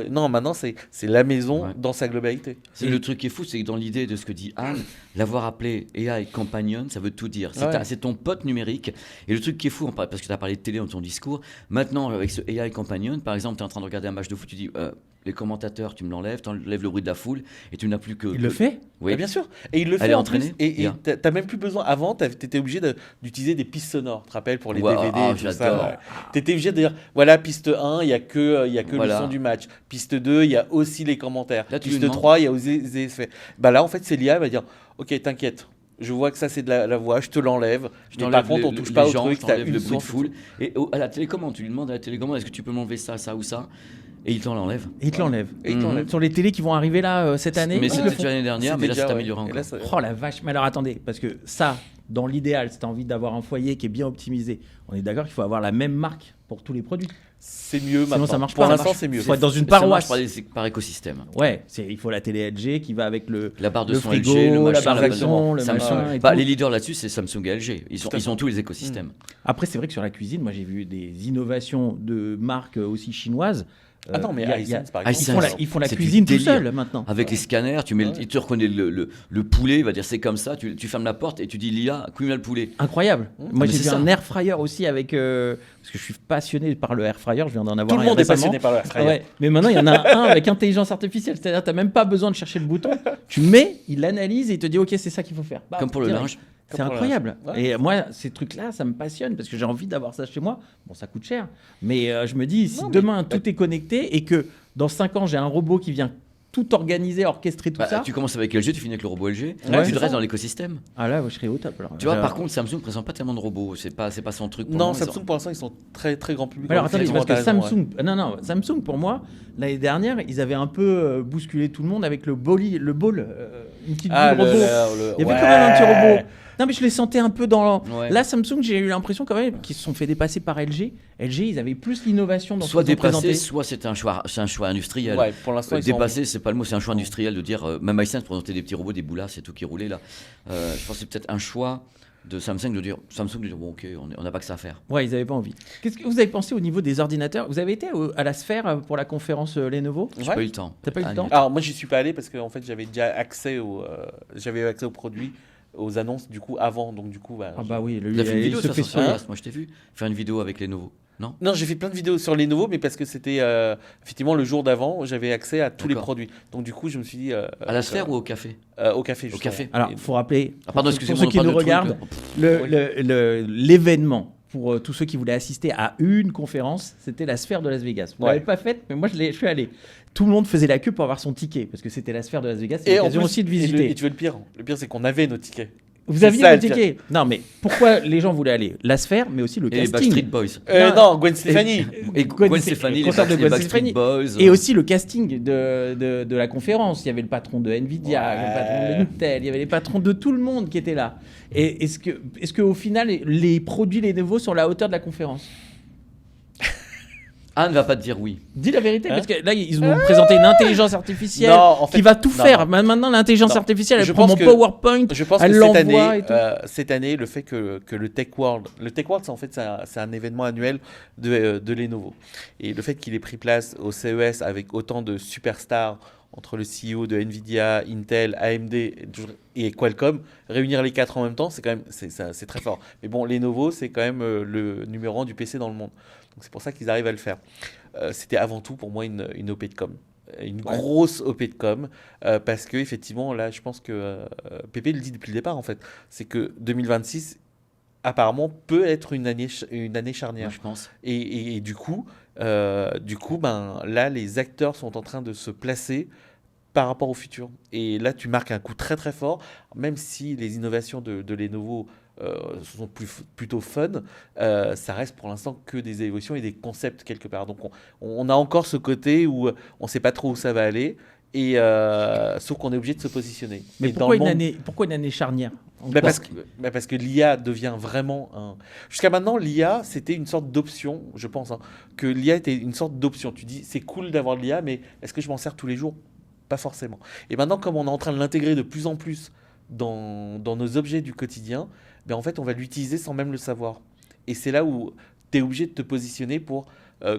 non, maintenant c'est la maison dans sa globalité. Le truc qui est fou, c'est que dans l'idée de ce que dit Anne, l'avoir appelé AI Companion, ça veut tout dire. C'est ton pote numérique. Et le truc qui est fou, parce que tu as parlé de télé dans ton discours, maintenant avec ce AI Companion, par exemple, tu es en train de regarder un match de foot, tu dis les commentateurs, tu me l'enlèves, tu enlèves le bruit de la foule et tu n'as plus que... Il le fait ? Oui, bien sûr. Et il le fait en plus. Et tu n'as même plus besoin. Avant, tu étais obligé d'utiliser des pistes sonores, tu te rappelles, pour les DVD et tout ça. Tu étais obligé de dire, voilà, piste 1, il n'y a que le son du match. Piste 2, il y a aussi les commentaires. Là, piste 3, il y a aussi les effets. Là, en fait, c'est l'IA, va dire, ok, t'inquiète. Je vois que ça, c'est de la voix, je te l'enlève. Par contre, on ne touche pas au truc. Tu enlèves le bruit de foule. Et à la télécommande, tu lui demandes à la télécommande, est-ce que tu peux m'enlever ça, ça ou ça ? Et il t'en l'enlève. Et il te l'enlève. Sur les télés qui vont arriver là cette année. Mais c'était déjà l'année dernière, mais là, c'est amélioré encore. Oh la vache. Mais alors attendez, parce que ça, dans l'idéal, si tu as envie d'avoir un foyer qui est bien optimisé, on est d'accord qu'il faut avoir la même marque pour tous les produits. C'est mieux Sinon, maintenant. ça marche Pour pas. l'instant, c'est mieux. Il faut être dans une Ça marche paroisse. par écosystème. Ouais, il faut la télé LG qui va avec La barre de le son frigo, LG, le la machin, barre de son, le Samsung. machin et Bah, tout. les leaders là-dessus, c'est Samsung et LG. Ils ont tous les écosystèmes. Après, c'est vrai que sur la cuisine, moi j'ai vu des innovations de marques aussi chinoises. Ah non, mais Hisense, par Hisense, exemple. Ils font la c'est du cuisine tout délire. seuls maintenant. Avec les scanners, il te reconnaît le poulet, il va dire c'est comme ça, tu fermes la porte et tu dis l'IA, cuisine le poulet. Incroyable. Moi mais j'ai c'est vu ça. un air fryer aussi avec parce que je suis passionné par le air fryer, je viens d'en avoir Tout le un monde est récemment. passionné par le air fryer. Ouais, mais maintenant il y en a un avec intelligence artificielle, c'est-à-dire tu n'as même pas besoin de chercher le bouton, tu mets, il analyse et il te dit OK, c'est ça qu'il faut faire. Bam, Comme pour le direct. linge. C'est Comme pour le incroyable. linge. Ouais. Et moi, ces trucs-là, ça me passionne parce que j'ai envie d'avoir ça chez moi. Bon, ça coûte cher. Mais je me dis, si Non, mais- demain tout est connecté et que dans 5 ans, j'ai un robot qui vient tout organiser, orchestrer tout Bah, ça. tu commences avec LG, tu finis avec le robot LG, Ouais, tu c'est te restes ça. dans l'écosystème. Ah là, je serais au top. Alors. Tu vois, par contre, Samsung ne présente pas tellement de robots, c'est pas son truc. Pour Non, le moment, Samsung, pour l'instant, ils sont très, très grand public. Alors attendez, Effectivement, parce que t'as raison, Samsung, non, Samsung pour moi, l'année dernière, ils avaient un peu bousculé tout le monde avec le ball, une petite Ah, boule robot. Il y avait quand même un petit robot. Non, mais je les sentais un peu dans. Ouais. Là, Samsung, j'ai eu l'impression quand même qu'ils se sont fait dépasser par LG. LG, ils avaient plus l'innovation dans soit ce qu'ils ont dépassé, présenté. soit c'est un choix industriel. Ouais, pour l'instant, ils sont- Dépassé, c'est pas le mot, c'est un choix industriel de dire, même Hisense présentait des petits robots, des boulas, c'est tout qui roulait là. Je pense que c'est peut-être un choix de Samsung de dire, bon ok, on n'a pas que ça à faire. Ouais, ils n'avaient pas envie. Qu'est-ce que vous avez pensé au niveau des ordinateurs? Vous avez été à la Sphère pour la conférence Lenovo? J'ai Ouais. pas eu le temps. T'as pas eu le temps? Alors, moi, j'y suis pas allé parce que en fait, j'avais déjà accès j'avais accès aux produits, aux annonces, du coup, avant. Donc, du coup, bah, Ah bah oui, Tu as fait une il vidéo se ça, fait sur sur. Podcast, moi je t'ai vu faire une vidéo avec Lenovo, non? Non, j'ai fait plein de vidéos sur les nouveaux, mais parce que c'était effectivement le jour d'avant, j'avais accès à tous les D'accord. produits. Donc du coup, je me suis dit À la sphère ou au café? au café. Au justement. café. Alors, faut rappeler, Ah, pardon, pour excusez-moi, ceux on qui parle nous de trucs, regardent, l'événement pour tous ceux qui voulaient assister à une conférence, c'était la Sphère de Las Vegas. Vous Ouais. l'avez pas faite, mais moi je suis allé. Tout le monde faisait la queue pour avoir son ticket parce que c'était la Sphère de Las Vegas. C'est Et en l'occasion plus, aussi de et visiter. tu veux le pire? Le pire, c'est qu'on avait nos tickets. Vous c'est aviez ça, le le pire. ticket? Non, mais pourquoi les gens voulaient aller? La Sphère, mais aussi le Et les casting. Backstreet Boys. Non, Gwen Stefani. Et Gwen Stefani, les concert de Gwen Backstreet Stefani. Boys. Et aussi le casting de la conférence. Il y avait le patron de Nvidia, Ouais. il y avait le patron de Intel, il y avait les patrons de tout le monde qui étaient là. Et est-ce qu'au final, les produits Lenovo sont à la hauteur de la conférence? Anne va pas te dire oui. Dis la vérité, Hein parce que là, ils nous ont présenté une intelligence artificielle Non, en fait, qui va tout non, faire. non. Maintenant, l'intelligence Non. artificielle, elle Je prend pense mon que- PowerPoint, Je pense elle que l'envoie et tout. cette année, le fait que le Tech World, c'est en fait c'est un événement annuel de Lenovo, et le fait qu'il ait pris place au CES avec autant de superstars entre le CEO de Nvidia, Intel, AMD et Qualcomm, réunir les quatre en même temps, c'est quand même c'est très fort. Mais bon, Lenovo, c'est quand même le numéro 1 du PC dans le monde, donc c'est pour ça qu'ils arrivent à le faire. C'était avant tout pour moi une OP de com. Une grosse OP de com, parce que effectivement là je pense que Pépé le dit depuis le départ en fait, c'est que 2026 apparemment peut être une année charnière. Moi, je pense. Et du coup ben là les acteurs sont en train de se placer par rapport au futur, et là tu marques un coup très très fort, même si les innovations de Lenovo sont plutôt fun, ça reste pour l'instant que des évolutions et des concepts quelque part, donc on a encore ce côté où on sait pas trop où ça va aller, et sauf qu'on est obligé de se positionner. Mais Et pourquoi dans le une monde- année charnière? parce que l'IA devient vraiment un... Jusqu'à maintenant, l'IA, c'était une sorte d'option, je pense, hein, que l'IA était une sorte d'option. Tu dis, c'est cool d'avoir de l'IA, mais est-ce que je m'en sers tous les jours? Pas forcément. Et maintenant, comme on est en train de l'intégrer de plus en plus dans nos objets du quotidien, ben en fait, on va l'utiliser sans même le savoir. Et c'est là où tu es obligé de te positionner pour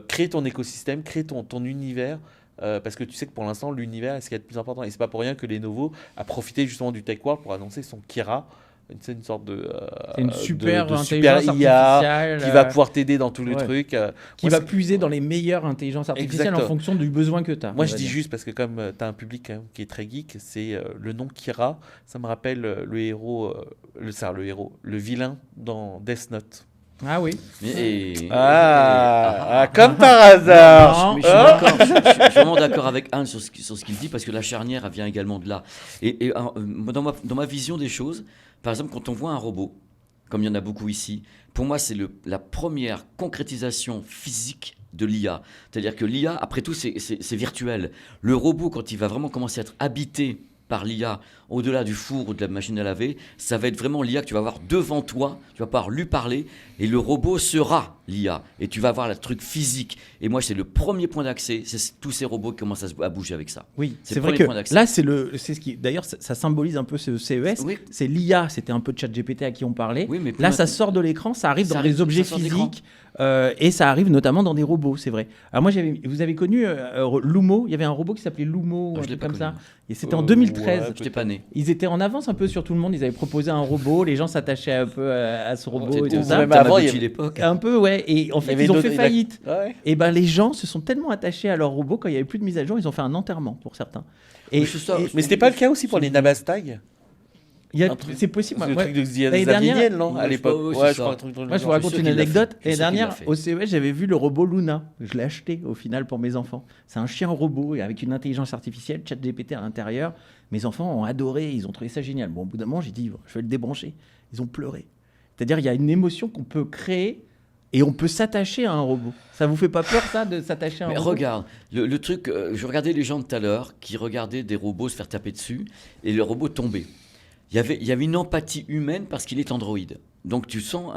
créer ton écosystème, créer ton univers, parce que tu sais que pour l'instant, l'univers est ce qu'il y a de plus important. Et c'est pas pour rien que Lenovo a profité justement du Tech World pour annoncer son Kira, c'est une sorte de C'est une super de intelligence super IA artificielle qui va pouvoir t'aider dans tout le ouais. truc. qui Moi, va puiser dans les meilleures intelligences artificielles en Exactement. fonction du besoin que tu as. Moi, je dis juste parce que comme tu as un public quand même qui est très geek, c'est le nom Kira, ça me rappelle le héros, le vilain dans Death Note. Ah oui. Comme par hasard. Mais je suis vraiment d'accord avec Anne sur ce qu'il dit, parce que la charnière, elle vient également de là. Et dans ma vision des choses, par exemple, quand on voit un robot, comme il y en a beaucoup ici, pour moi, c'est la première concrétisation physique de l'IA. C'est-à-dire que l'IA, après tout, c'est virtuel. Le robot, quand il va vraiment commencer à être habité par l'IA, au-delà du four ou de la machine à laver, ça va être vraiment l'IA que tu vas avoir devant toi, tu vas pouvoir lui parler, et le robot sera l'IA, et tu vas avoir le truc physique. Et moi, c'est le premier point d'accès, c'est tous ces robots qui commencent à bouger avec ça. Oui, c'est le vrai premier que point d'accès. là, c'est ce qui. D'ailleurs, ça symbolise un peu ce CES. Oui. C'est l'IA, c'était un peu de ChatGPT à qui on parlait. Oui, mais là, plus ça maintenant- sort de l'écran, ça arrive Ça dans arrive- des objets ça sort de l'écran. physiques. Et ça arrive notamment dans des robots, c'est vrai. Alors moi, vous avez connu Lumo. Il y avait un robot qui s'appelait Lumo, Ah, un je l'ai truc pas comme ça. connu. Et c'était en 2013. ouais, Je n'étais pas né. Ils étaient en avance un peu sur tout le monde. Ils avaient proposé un robot. Les gens s'attachaient un peu à ce robot et C'était tout ça. même avant, il y Tamagotchi avait- l'époque. Un peu, ouais. Et en Il y fait, avait ils ont d'autres- fait faillite. Ouais. Et ben les gens se sont tellement attachés à leur robot quand il n'y avait plus de mise à jour, ils ont fait un enterrement pour certains. Et, Mais c'est ça. et- Mais c'était pas le cas aussi pour les Nabastag. il y a- un truc- c'est possible. C'est le moi- truc de L'année dernière- Xavier, non, Ouais, à je l'époque. sais pas, Ouais, c'est je ça. crois un truc dans le Moi, je vous genre. raconte sûr une qu'il l'a anecdote. fait. Je L'année sais qu'il l'a dernière, fait. au CES, j'avais vu le robot Luna. Je l'ai acheté au final pour mes enfants. C'est un chien robot et avec une intelligence artificielle, ChatGPT à l'intérieur. Mes enfants ont adoré, ils ont trouvé ça génial. Bon, au bout d'un moment, j'ai dit, je vais le débrancher. Ils ont pleuré. C'est-à-dire, il y a une émotion qu'on peut créer et on peut s'attacher à un robot. Ça vous fait pas peur, ça, de s'attacher à un Mais robot? regarde, le truc, je regardais les gens tout à l'heure qui regardaient des robots se faire taper dessus et le robot tomber. Il y avait une empathie humaine parce qu'il est androïde. Donc tu sens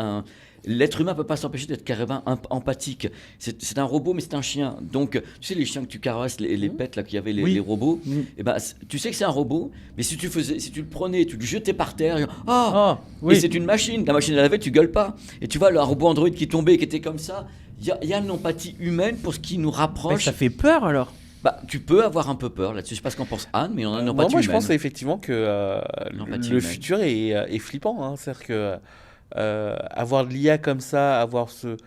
l'être humain ne peut pas s'empêcher d'être carrément empathique. C'est un robot, mais c'est un chien. Donc, tu sais, les chiens que tu caresses, les pets là, qu'il y avait, Oui. les robots, Mm. eh ben, tu sais que c'est un robot, mais si tu le prenais, tu le jetais par terre, Ah, et oui. c'est une machine. La machine à laver, tu gueules pas. Et tu vois, le robot Android qui tombait, qui était comme ça, il y a une empathie humaine pour ce qui nous Ben, rapproche. ça fait peur alors. Bah, tu peux avoir un peu peur là-dessus. Je sais pas ce qu'en pense Anne, mais on a une empathie Moi, je humaine. pense effectivement que L'empathie le humaine. futur est flippant. Hein. C'est-à-dire que avoir de l'IA comme ça, avoir ce.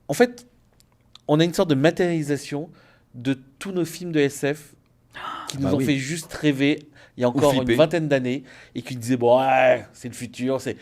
En fait, on a une sorte de matérialisation de tous nos films de SF qui nous bah ont oui. fait juste rêver il y a encore flipper. une vingtaine d'années et qui disaient bon, ouais, c'est le futur, c'est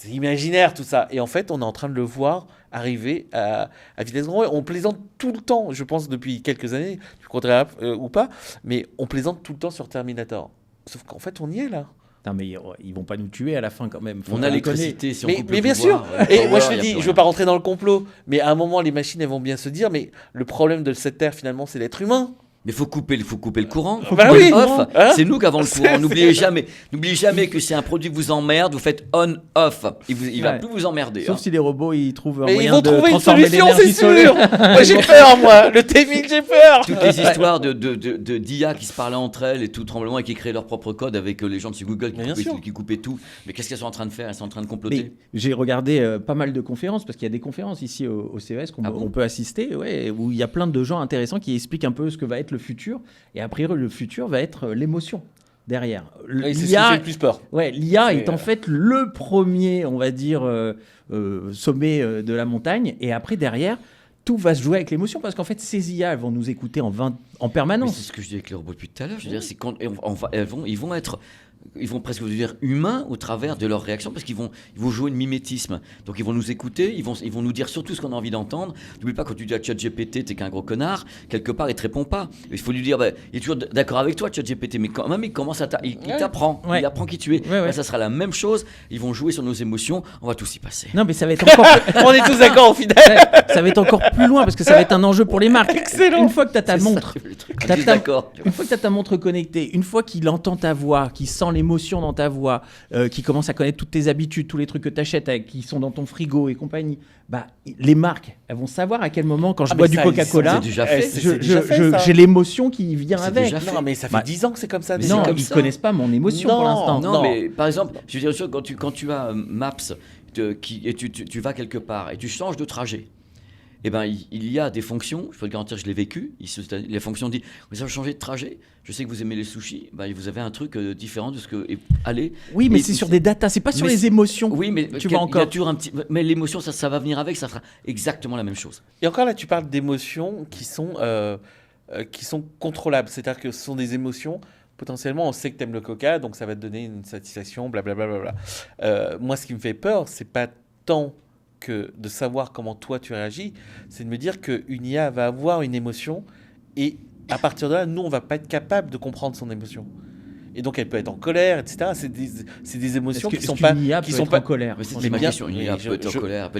imaginaire tout ça. Et en fait, on est en train de le voir arriver à vitesse grand V. On plaisante tout le temps, je pense, depuis quelques années, tu croirais ou pas, mais on plaisante tout le temps sur Terminator. Sauf qu'en fait, on y est là. Putain, mais ils vont pas nous tuer à la fin quand même. Faut On pas a déconner. l'électricité, si on Mais, coupe mais le bien pouvoir, sûr, le et power, moi je te y a dis, plus je veux rien. pas rentrer dans le complot, mais à un moment les machines elles vont bien se dire, mais le problème de cette terre finalement c'est l'être humain. Mais faut couper le courant. Faut Bah couper oui, le off. hein. C'est nous qui avons le courant. N'oubliez jamais que c'est un produit qui vous emmerde. Vous faites on off. Il va Ouais. plus vous emmerder. Sauf hein. si les robots ils trouvent un Mais ils moyen vont de trouver une transformer solution, l'énergie c'est sûr. solaire. Moi j'ai peur, moi. Le timing, j'ai peur. Toutes les histoires d'IA qui se parlaient entre elles et tout tremblement et qui créaient leur propre code avec les gens de chez Google Mais bien sûr. qui coupaient tout. Mais qu'est-ce qu'elles sont en train de faire? Elles sont en train de Mais comploter. j'ai regardé pas mal de conférences parce qu'il y a des conférences ici au CES qu'on Ah bon on peut assister, ouais, où il y a plein de gens intéressants qui expliquent un peu ce que va être le futur. Et a priori, le futur va être l'émotion derrière. Oui, c'est ce qui fait le plus peur. Ouais, l'IA C'est, est en fait le premier, on va dire, sommet de la montagne. Et après, derrière, tout va se jouer avec l'émotion parce qu'en fait, ces IA, elles vont nous écouter en Mais permanence. c'est ce que je dis avec les robots depuis tout à l'heure. Je veux dire, c'est quand ils vont presque devenir humains au travers de leurs réactions parce qu'ils vont jouer le mimétisme. Donc ils vont nous écouter, ils vont nous dire surtout ce qu'on a envie d'entendre. N'oublie pas quand tu dis à ChatGPT t'es qu'un gros connard, quelque part il te répond pas. Il faut lui dire il est toujours d'accord avec toi ChatGPT, mais quand même il commence il t'apprend, Ouais. il apprend qui tu es. Ouais, ouais. Bah, ça sera la même chose. Ils vont jouer sur nos émotions, on va tous y passer. Non, mais ça va être encore On est tous d'accord au final. ça va être encore plus loin parce que ça va être un enjeu pour les marques. Excellent. Une fois que tu as ta C'est ça, montre, le truc. T'as On est ta- d'accord. une fois que tu as ta montre connectée, une fois qu'il entend ta voix, qu'il sent l'émotion dans ta voix, qu'il commence à connaître toutes tes habitudes, tous les trucs que tu achètes qui sont dans ton frigo et compagnie, bah, les marques, elles vont savoir à quel moment, quand je Ah, bois mais du ça, Coca-Cola, c'est déjà fait. c'est déjà fait, ça. j'ai l'émotion qui vient C'est avec. déjà fait. Non, mais ça fait Bah, 10 ans que c'est comme ça. mais déjà. Non, c'est comme ils ça. connaissent pas mon émotion Non, pour l'instant. Non, Non. mais par exemple, je veux dire une chose, quand tu as Maps et tu vas quelque part et tu changes de trajet, eh ben, il y a des fonctions, je peux te garantir que je l'ai vécu, les fonctions disent, vous avez changé de trajet, je sais que vous aimez les sushis, ben, vous avez un truc différent de ce que... allez. Oui, mais Et- c'est sur des datas, c'est pas sur mais les c'est- émotions. Oui, mais tu il vois y a encore. toujours un petit... Mais l'émotion, ça va venir avec, ça sera exactement la même chose. Et encore là, tu parles d'émotions qui sont contrôlables. C'est-à-dire que ce sont des émotions. Potentiellement, on sait que tu aimes le coca, donc ça va te donner une satisfaction, blablabla. Moi, ce qui me fait peur, c'est pas tant que de savoir comment toi tu réagis, c'est de me dire qu'une IA va avoir une émotion et à partir de là, nous, on va pas être capable de comprendre son émotion. Et donc, elle peut être en colère, etc. C'est des émotions qui sont pas. IA qui peut sont être pas en colère. Mais c'est Mais ma bien- question, une mais IA je- peut être en je- colère,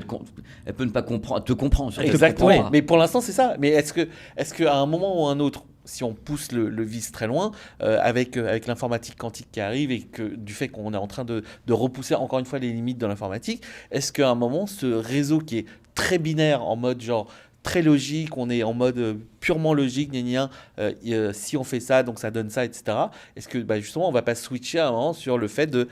elle peut ne pas comprendre, te comprendre. surtout, elle te Exactement. comprend pas. Mais pour l'instant, c'est ça. Mais est-ce qu'à un moment ou un autre, si on pousse le vice très loin, avec l'informatique quantique qui arrive et du fait qu'on est en train de repousser encore une fois les limites de l'informatique, est-ce qu'à un moment, ce réseau qui est très binaire, en mode genre très logique, on est en mode purement logique, si on fait ça, donc ça donne ça, etc. Est-ce que justement, on va pas switcher à un moment sur le fait de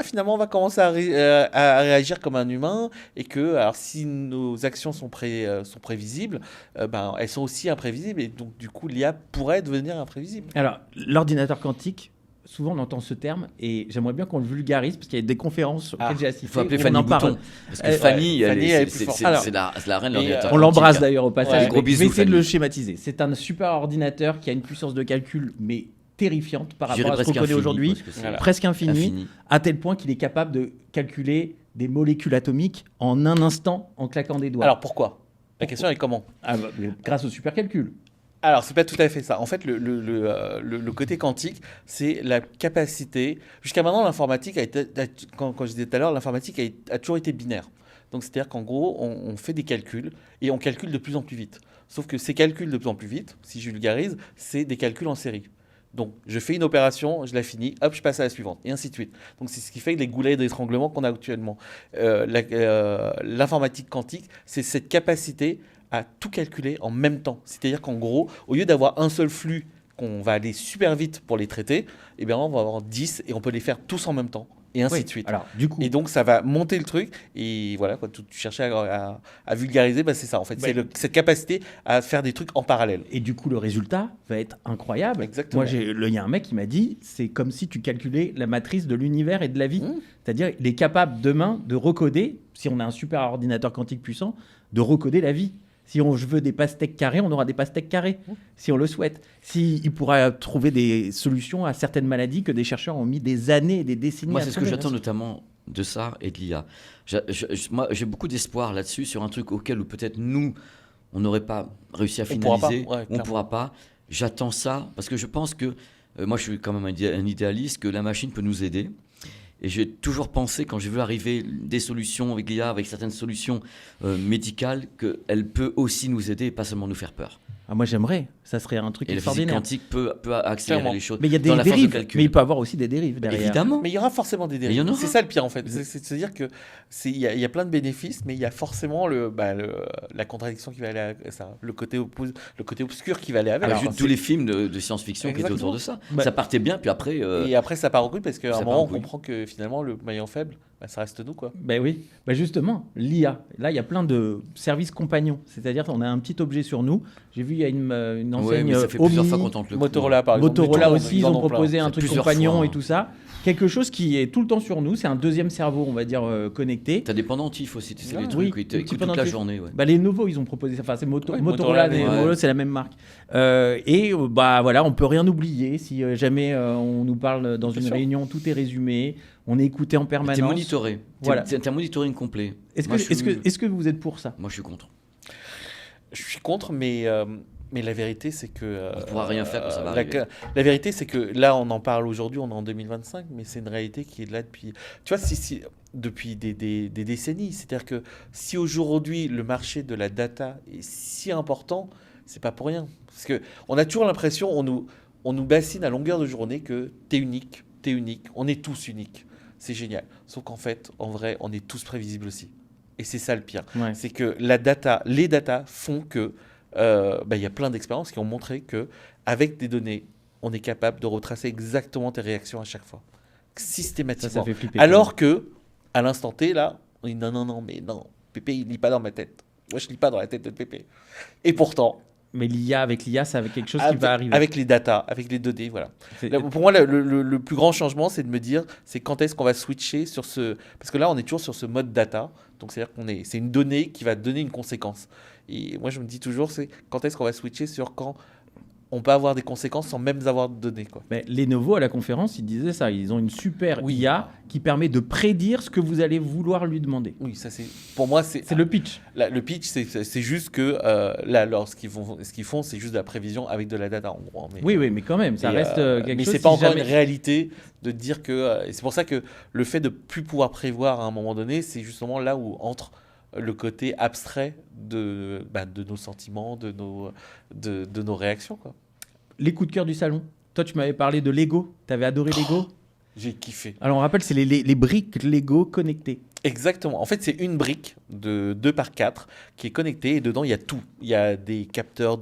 finalement, on va commencer à réagir comme un humain et que, alors, si nos actions sont prévisibles, elles sont aussi imprévisibles et donc, du coup, l'IA pourrait devenir imprévisible. Alors, l'ordinateur quantique, souvent on entend ce terme et j'aimerais bien qu'on le vulgarise parce qu'il y a des conférences auxquelles j'ai assisté. Il faut appeler où Fanny on en parle. Bouton. Parce que Fanny, Fanny, elle est plus forte. c'est la reine de l'ordinateur. On l'embrasse d'ailleurs au passage. Ouais. Gros Je vais bisous, essayer de Fanny. le schématiser. C'est un super ordinateur qui a une puissance de calcul, mais terrifiante par rapport à ce qu'on connaît aujourd'hui, presque infinie, à tel point qu'il est capable de calculer des molécules atomiques en un instant en claquant des doigts. Alors pourquoi ? La question est comment ? Grâce au supercalcul. Alors, c'est pas tout à fait ça. En fait, le côté quantique, c'est la capacité. Jusqu'à maintenant, l'informatique quand je disais tout à l'heure, l'informatique a toujours été binaire. Donc, c'est-à-dire qu'en gros, on fait des calculs et on calcule de plus en plus vite. Sauf que ces calculs de plus en plus vite, si je vulgarise, c'est des calculs en série. Donc, je fais une opération, je la finis, hop, je passe à la suivante, et ainsi de suite. Donc, c'est ce qui fait les goulets d'étranglement qu'on a actuellement. L'informatique quantique, c'est cette capacité à tout calculer en même temps. C'est-à-dire qu'en gros, au lieu d'avoir un seul flux qu'on va aller super vite pour les traiter, eh bien, on va avoir 10 et on peut les faire tous en même temps. Et ainsi de suite. Alors, du coup... Et donc, ça va monter le truc. Et voilà, tu cherchais à vulgariser, c'est ça en fait. C'est cette capacité à faire des trucs en parallèle. Et du coup, le résultat va être incroyable. Exactement. Moi, il y a un mec qui m'a dit, c'est comme si tu calculais la matrice de l'univers et de la vie. C'est-à-dire, il est capable demain de recoder, si on a un super ordinateur quantique puissant, de recoder la vie. Si on veut des pastèques carrées, on aura des pastèques carrées, si on le souhaite. Il pourra trouver des solutions à certaines maladies que des chercheurs ont mis des années et des décennies à trouver. Moi, c'est ce que j'attends notamment de ça et de l'IA. Moi, j'ai beaucoup d'espoir là-dessus, sur un truc auquel peut-être nous, on n'aurait pas réussi à finaliser. On ne pourra pas. J'attends ça parce que je pense que, moi, je suis quand même un idéaliste, que la machine peut nous aider. Et j'ai toujours pensé, quand j'ai vu arriver des solutions avec l'IA, avec certaines solutions médicales, qu'elle peut aussi nous aider et pas seulement nous faire peur. Ah, moi, j'aimerais. Ça serait un truc extraordinaire. La physique quantique peut accélérer les choses. Mais il y a des dérives. Mais il peut y avoir aussi des dérives derrière. Évidemment. Mais il y aura forcément des dérives. C'est ça le pire en fait. C'est de se dire que il y a plein de bénéfices, mais il y a forcément la contradiction qui va aller avec ça, le côté obscur qui va aller avec. Alors, vu tous les films de science-fiction qui étaient autour de ça, ça partait bien, puis après. Et après, ça part au couille parce qu'à un moment, on comprend que finalement, le maillon faible, ça reste nous, quoi. Ben oui. Justement, l'IA. Là, il y a plein de services compagnons. C'est-à-dire qu'on a un petit objet sur nous. J'ai vu, il y a une enseigne ça fait plusieurs fois qu'on tente le Motorola, par exemple. Motorola aussi, ils ont proposé un truc compagnon et tout ça. Quelque chose qui est tout le temps sur nous. C'est un deuxième cerveau, on va dire, connecté. T'as des pendentifs aussi, tu sais, les trucs où ils t'écoutent toute la journée. Les Lenovo, ils ont proposé ça. Enfin, c'est Motorola, c'est la même marque. Voilà, on peut rien oublier. Si jamais on nous parle dans une réunion, tout est résumé. On est écouté en permanence. T'es monitoré. Voilà. T'as un monitoring complet. Est-ce que vous êtes pour ça ? Moi, je suis contre. Je suis contre, mais la vérité, c'est que... on ne pourra rien faire quand ça va arriver. La vérité, c'est que là, on en parle aujourd'hui, on est en 2025, mais c'est une réalité qui est là depuis... Tu vois, depuis des décennies. C'est-à-dire que si aujourd'hui, le marché de la data est si important, c'est pas pour rien. Parce qu'on a toujours l'impression, on nous bassine à longueur de journée que t'es unique, on est tous uniques. C'est génial. Sauf qu'en fait, en vrai, on est tous prévisibles aussi. Et c'est ça le pire. Ouais. C'est que les datas font que y a plein d'expériences qui ont montré que avec des données, on est capable de retracer exactement tes réactions à chaque fois, systématiquement. Ça fait flipper. Alors que à l'instant T, là, on dit non, Pépé, il lit pas dans ma tête. Moi, je lis pas dans la tête de Pépé. Et pourtant. Mais avec l'IA, c'est avec quelque chose qui va arriver. Avec les datas, avec les données, voilà. Là, pour moi, le plus grand changement, c'est de me dire, c'est quand est-ce qu'on va switcher sur ce... Parce que là, on est toujours sur ce mode data. Donc, c'est-à-dire c'est une donnée qui va donner une conséquence. Et moi, je me dis toujours, c'est quand est-ce qu'on va switcher sur quand on peut avoir des conséquences sans même avoir de données, quoi. Mais Lenovo, à la conférence, ils disaient ça. Ils ont une super IA qui permet de prédire ce que vous allez vouloir lui demander. Oui, ça c'est... Pour moi, c'est le pitch. Le pitch, c'est juste que là, ce qu'ils font, c'est juste de la prévision avec de la data, en gros. Mais quand même, ça reste quelque chose... Mais c'est pas encore une réalité de dire que... et c'est pour ça que le fait de plus pouvoir prévoir à un moment donné, c'est justement là où entre le côté abstrait de nos sentiments, de nos réactions, quoi. Les coups de cœur du salon. Toi, tu m'avais parlé de Lego. Tu avais adoré Lego. J'ai kiffé. Alors, on rappelle, c'est les briques Lego connectées. Exactement. En fait, c'est une brique de 2x4 qui est connectée et dedans, il y a tout. Il y a des capteurs,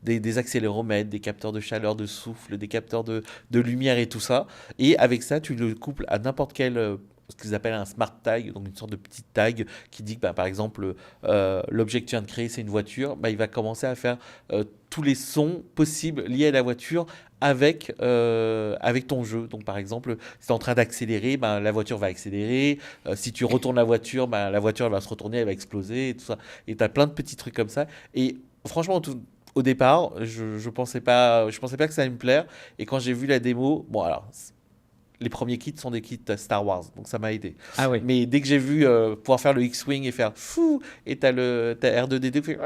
des accéléromètres, des capteurs de chaleur, de souffle, des capteurs de lumière et tout ça. Et avec ça, tu le couples à n'importe quel ce qu'ils appellent un smart tag, donc une sorte de petite tag qui dit que par exemple l'objet que tu viens de créer c'est une voiture, il va commencer à faire tous les sons possibles liés à la voiture avec ton jeu. Donc par exemple, si tu es en train d'accélérer, la voiture va accélérer. Si tu retournes la voiture elle va se retourner, elle va exploser et tout ça. Et tu as plein de petits trucs comme ça. Et franchement, au départ, je pensais pas que ça allait me plaire. Et quand j'ai vu la démo, les premiers kits sont des kits Star Wars, donc ça m'a aidé. Ah ouais. Mais dès que j'ai vu pouvoir faire le X-Wing et faire fou, et t'as R2D2 qui fait...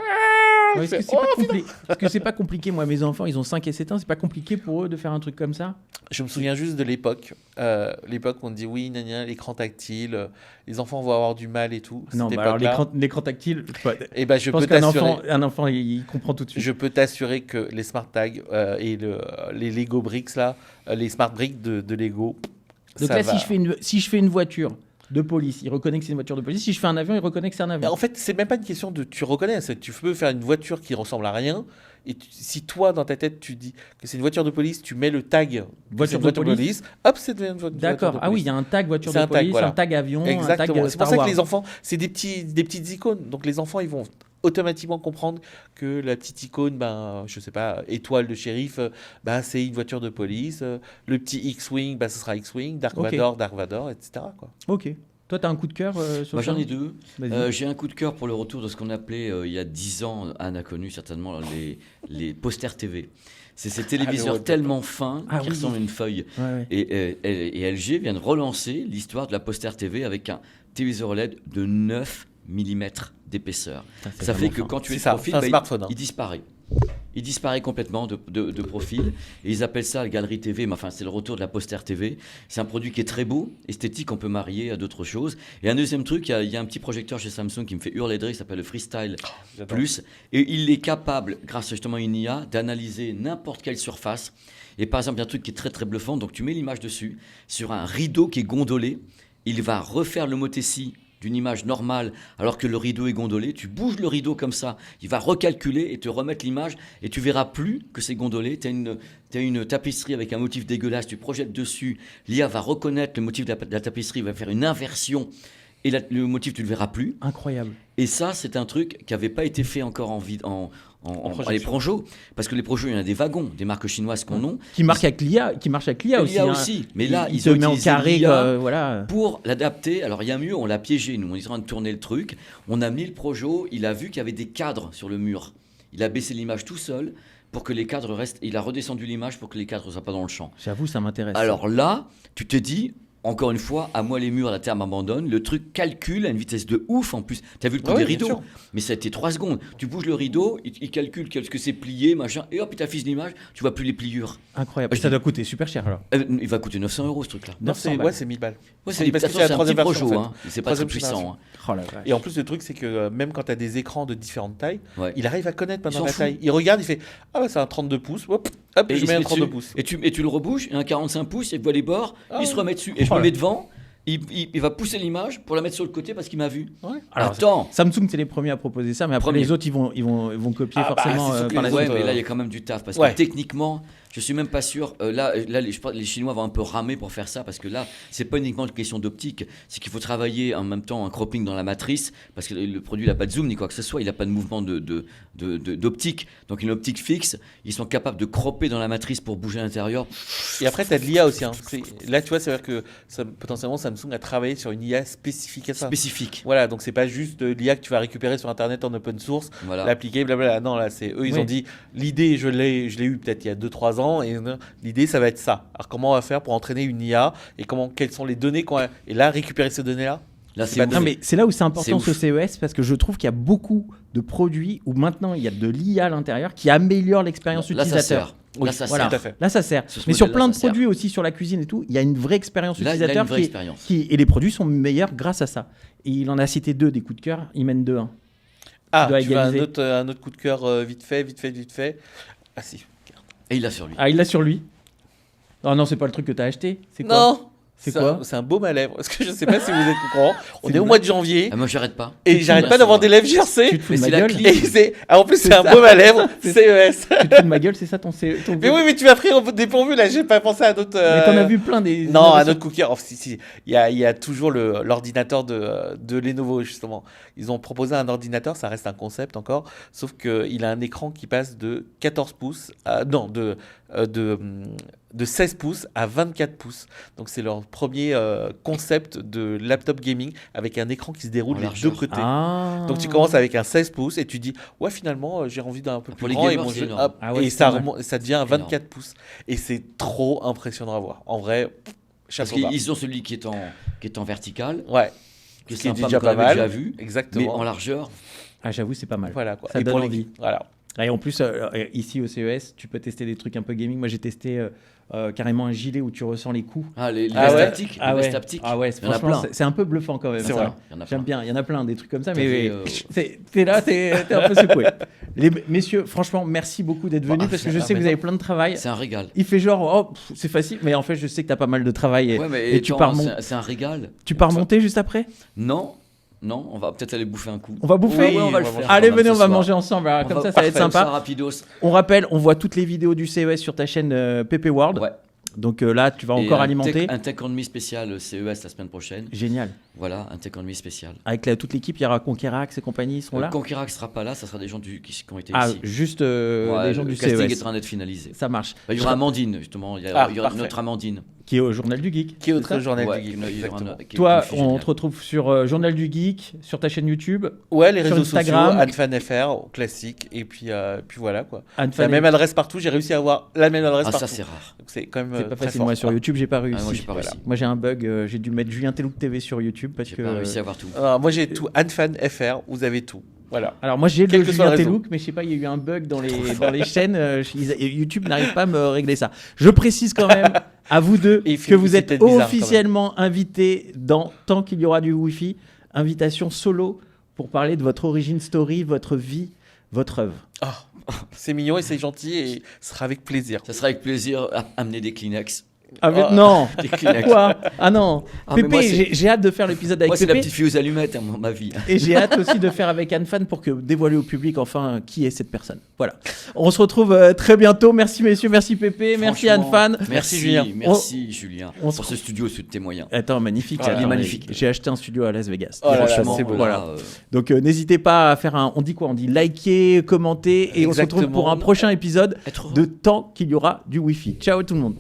Est-ce que c'est pas compliqué? Moi, mes enfants, ils ont 5 et 7 ans, c'est pas compliqué pour eux de faire un truc comme ça? Je me souviens juste de l'époque où on dit oui, l'écran tactile, les enfants vont avoir du mal et tout. Non, alors l'écran tactile, je pense qu'un enfant, il comprend tout de suite. Je peux t'assurer que les smart tags et les Lego bricks là, les smart bricks de Lego. Donc là, si je fais une voiture de police, il reconnaît que c'est une voiture de police. Si je fais un avion, il reconnaît que c'est un avion. En fait, c'est même pas une question de tu reconnais. Tu peux faire une voiture qui ressemble à rien. Et si toi, dans ta tête, tu dis que c'est une voiture de police, tu mets le tag voiture de police, hop, c'est une voiture de police. D'accord. Ah oui, il y a un tag voiture de police, un tag avion, exactement. un tag c'est pour ça que les enfants, c'est des petites icônes. Donc les enfants, ils vont automatiquement comprendre que la petite icône, je sais pas, étoile de shérif, c'est une voiture de police. Le petit X-Wing, ce sera X-Wing. Dark Vador, etc. quoi. Ok. Toi, tu as un coup de cœur sur j'en ai deux. J'ai un coup de cœur pour le retour de ce qu'on appelait, il y a 10 ans, Anne a connu certainement, les posters TV. C'est ces téléviseurs tellement fins qui ressemblent à une feuille. Ouais. Et LG vient de relancer l'histoire de la poster TV avec un téléviseur OLED de 9 mm d'épaisseur. Ça fait que quand tu es de profil, il disparaît. Il disparaît complètement de profil et ils appellent ça la galerie TV, mais enfin c'est le retour de la poster TV. C'est un produit qui est très beau, esthétique, on peut marier à d'autres choses. Et un deuxième truc, il y a un petit projecteur chez Samsung qui me fait hurler de rire, qui s'appelle le Freestyle Plus, et il est capable, grâce justement à une IA, d'analyser n'importe quelle surface. Et par exemple, il y a un truc qui est très très bluffant, donc tu mets l'image dessus, sur un rideau qui est gondolé, il va refaire l'homothétie d'une image normale alors que le rideau est gondolé, tu bouges le rideau comme ça, il va recalculer et te remettre l'image et tu verras plus que c'est gondolé. Tu as une tapisserie avec un motif dégueulasse, tu projettes dessus, l'IA va reconnaître le motif de la tapisserie, va faire une inversion et le motif tu le verras plus. Incroyable. Et ça c'est un truc qui n'avait pas été fait encore en les Projo, parce que les Projo, il y en a des wagons, des marques chinoises qu'on a. Qui marchent avec l'IA aussi. Mais là, ils ont utilisé l'IA pour l'adapter. Alors, il y a mieux, on l'a piégé, nous, on est en train de tourner le truc. On a mis le Projo, il a vu qu'il y avait des cadres sur le mur. Il a baissé l'image tout seul pour que les cadres restent. Il a redescendu l'image pour que les cadres ne soient pas dans le champ. J'avoue, ça m'intéresse. Alors là, tu te dis... Encore une fois, à moi les murs, la terre m'abandonne. Le truc calcule à une vitesse de ouf en plus. Tu as vu le coup des rideaux, mais ça a été 3 secondes. Tu bouges le rideau, il calcule qu'est-ce que c'est plié, machin, et hop, il t'affiche l'image, tu vois plus les pliures. Incroyable. Ça doit coûter super cher alors. Il va coûter 900 € ce truc-là. C'est 1000 balles. C'est un petit Projo, hein. C'est pas très puissant. Hein. Oh la vache. Et en plus, le truc, c'est que même quand tu as des écrans de différentes tailles, il arrive à connaître maintenant la taille. Fout. Il regarde, il fait c'est un 32 pouces, hop, je mets un 32 pouces. Et tu le rebouges, et un 45 pouces, il voit les bords, il se remet dessus. Et je me mets devant. Il va pousser l'image pour la mettre sur le côté parce qu'il m'a vu. Ouais. Alors, attends. Samsung, c'est les premiers à proposer ça, mais après les autres, ils vont copier forcément par la suite. Mais là, il y a quand même du taf parce que techniquement, je suis même pas sûr. Là, les Chinois vont un peu ramer pour faire ça parce que là, c'est pas uniquement une question d'optique, c'est qu'il faut travailler en même temps un cropping dans la matrice parce que le produit n'a pas de zoom ni quoi que ce soit, il n'a pas de mouvement d'optique. Donc une optique fixe, ils sont capables de cropper dans la matrice pour bouger à l'intérieur. Et après, tu as de l'IA aussi. Hein. Là, tu vois, c'est-à-dire que potentiellement Samsung a travaillé sur une IA spécifique à ça. Spécifique. Voilà, donc c'est pas juste l'IA que tu vas récupérer sur Internet en open source, l'appliquer, blablabla. Non, là, c'est eux, ils ont dit l'idée, je l'ai eu peut-être il y a 2-3 ans, et l'idée, ça va être ça. Alors, comment on va faire pour entraîner une IA et quelles sont les données et là, récupérer ces données-là. Mais c'est là où c'est important ce CES parce que je trouve qu'il y a beaucoup de produits où maintenant il y a de l'IA à l'intérieur qui améliore l'expérience utilisateur. Oui, Là, ça Voilà. sert. Tout à fait. Là, ça sert. Sur ce Mais sur modèle-là, plein de ça sert. produits aussi, sur la cuisine et tout, il y a une vraie expérience Là, il a utilisateur une vraie expérience. et les produits sont meilleurs grâce à ça. Et il en a cité 2 des coups de cœur, il mène 2-1. Ah, dois tu veux un égaliser. autre coup de cœur vite fait. Ah si. Et il l'a sur lui. Ah, il l'a sur lui. Oh non, c'est pas le truc que t'as acheté. C'est quoi? Non. C'est quoi? C'est un baume à lèvres. Parce que je sais pas si vous êtes au courant. On C'est est au une mois de janvier Ah, moi, j'arrête pas. et j'arrête fous pas de d'avoir ma des lèvres gercées. Tu te fous Mais de ma c'est la gueule? clim. Et en plus C'est c'est un ça. baume à lèvres C'est- CES. Tu te fous de ma gueule, c'est ça ton Mais oui, mais tu m'as pris au dépourvu là. J'ai pas pensé à d'autres. Mais t'en as vu plein des. Non, un innovations. autre cookie. Oh, si. Il y a toujours l'ordinateur de Lenovo, justement. Ils ont proposé un ordinateur, ça reste un concept encore, sauf qu'il a un écran qui passe de 14 pouces à. Non, de 16 pouces à 24 pouces. Donc, c'est leur premier concept de laptop gaming avec un écran qui se déroule En les largeur. deux côtés. Ah. Donc, tu commences avec un 16 pouces et tu dis, ouais, finalement, j'ai envie d'un peu plus Pour les grand. gamers, et mon c'est jeu, énorme. hop, Ah ouais, et c'est ça, pas mal. ça devient un Énorme. 24 pouces. Et c'est trop impressionnant à voir. En vrai, Parce chapeau bas. qu'ils ont celui qui est en vertical, Ouais. qui est Ce qui est sympa, déjà qu'on pas avait mal. déjà vu, Exactement. mais en largeur. Ah, j'avoue, c'est pas mal. Voilà quoi. Ça Et donne pour envie. Voilà. Et en plus, ici au CES, tu peux tester des trucs un peu gaming. Moi, j'ai testé carrément un gilet où tu ressens les coups. Ah, les Ah vestes ouais. haptiques. Ah les ouais, vestes haptiques. ah ouais, Il y en a franchement, plein. c'est un peu bluffant quand même. C'est ça. vrai. Il y en a J'aime plein. bien, il y en a plein des trucs comme ça, T'avais, mais t'es là, t'es un peu secoué. Messieurs, franchement, merci beaucoup d'être venus Bah, parce que c'est je un sais que vous plaisir. avez plein de travail. C'est un régal. Il fait genre, oh, c'est facile, mais en fait, je sais que t'as pas mal de travail et, Ouais, mais et tu attends, pars, c'est un régal. tu pars monter juste après. Non, on va peut-être aller bouffer un coup. On va bouffer. Ouais, on va le on va faire. manger. Allez, quand même venez, on ce va soir. manger ensemble. Alors, On comme va- ça va être parfait, sympa. ça, rapidos. On rappelle, on voit toutes les vidéos du CES sur ta chaîne PP World. Ouais. Donc là, tu vas Et encore un alimenter. Un Tech on Me spécial CES la semaine prochaine. Génial. Voilà, un Tech on Me spécial. Avec toute l'équipe, il y aura Conquerax et compagnie, ils seront là. Conquerac sera pas là, ça sera des gens qui ont été Ah, ici. juste Ouais, les gens le du casting est CES. en train d'être finalisé. Ça marche. Bah, il y aura Amandine, justement. Il y aura parfait. notre Amandine. Qui est au Journal du Geek. Qui est c'est autre ça journal Ouais, du geek. il y aura Exactement. qui est Toi, une fille on géniale. te retrouve sur Journal du Geek, sur ta chaîne YouTube. Ouais, les Sur réseaux sociaux, Instagram. AnneFanFR, classique. Et puis voilà quoi. Anne C'est la Fan- même adresse partout. J'ai réussi à avoir la même adresse Ah, partout. ça, c'est rare. Donc c'est quand même C'est pas très facile. fort. Moi, sur YouTube, j'ai pas réussi. Ah, moi, j'ai pas Voilà. réussi. Moi, j'ai un bug. J'ai dû mettre Julien Telouk TV sur YouTube parce J'ai que. pas réussi à avoir tout. Moi j'ai tout. AnneFanFR, vous avez tout. Voilà. Alors moi j'ai Quel le que soit Julien le réseau. Telouk, mais je sais pas, il y a eu un bug dans les chaînes. YouTube n'arrive pas à me régler ça. Je précise quand même à vous deux Et il fait- que vous c'est êtes peut-être bizarre, quand même. officiellement invités dans Tant qu'il y aura du Wi-Fi, invitation solo pour parler de votre origin story, votre vie, votre œuvre. C'est mignon et c'est gentil et ce sera avec plaisir. Ça sera avec plaisir amener des Kleenex. Ah, mais Oh. non. Des Kleenex. Quoi? Ah non. Ah, mais Pépé, moi, c'est- j'ai hâte de faire l'épisode avec Moi, c'est la Pépé. petite fille aux allumettes, hein, ma vie. Et j'ai hâte aussi de faire avec Anne Fan pour que dévoiler au public enfin qui est cette personne. Voilà. On se retrouve très bientôt. Merci messieurs, merci Pépé, merci Anne Franchement, Fan. Merci, Julien. Merci Julien. on se Pour ce studio sous tes moyens. Attends, magnifique. Voilà. Attends, Il est mais magnifique. J'ai acheté un studio à Las Vegas. Oh là là, Franchement, c'est beau. Voilà. Là, Donc n'hésitez pas à faire un. On dit quoi? On dit liker, commenter et on se retrouve Exactement. pour un prochain épisode être heureux. de Tant qu'il y aura du Wi-Fi. Ciao tout le monde.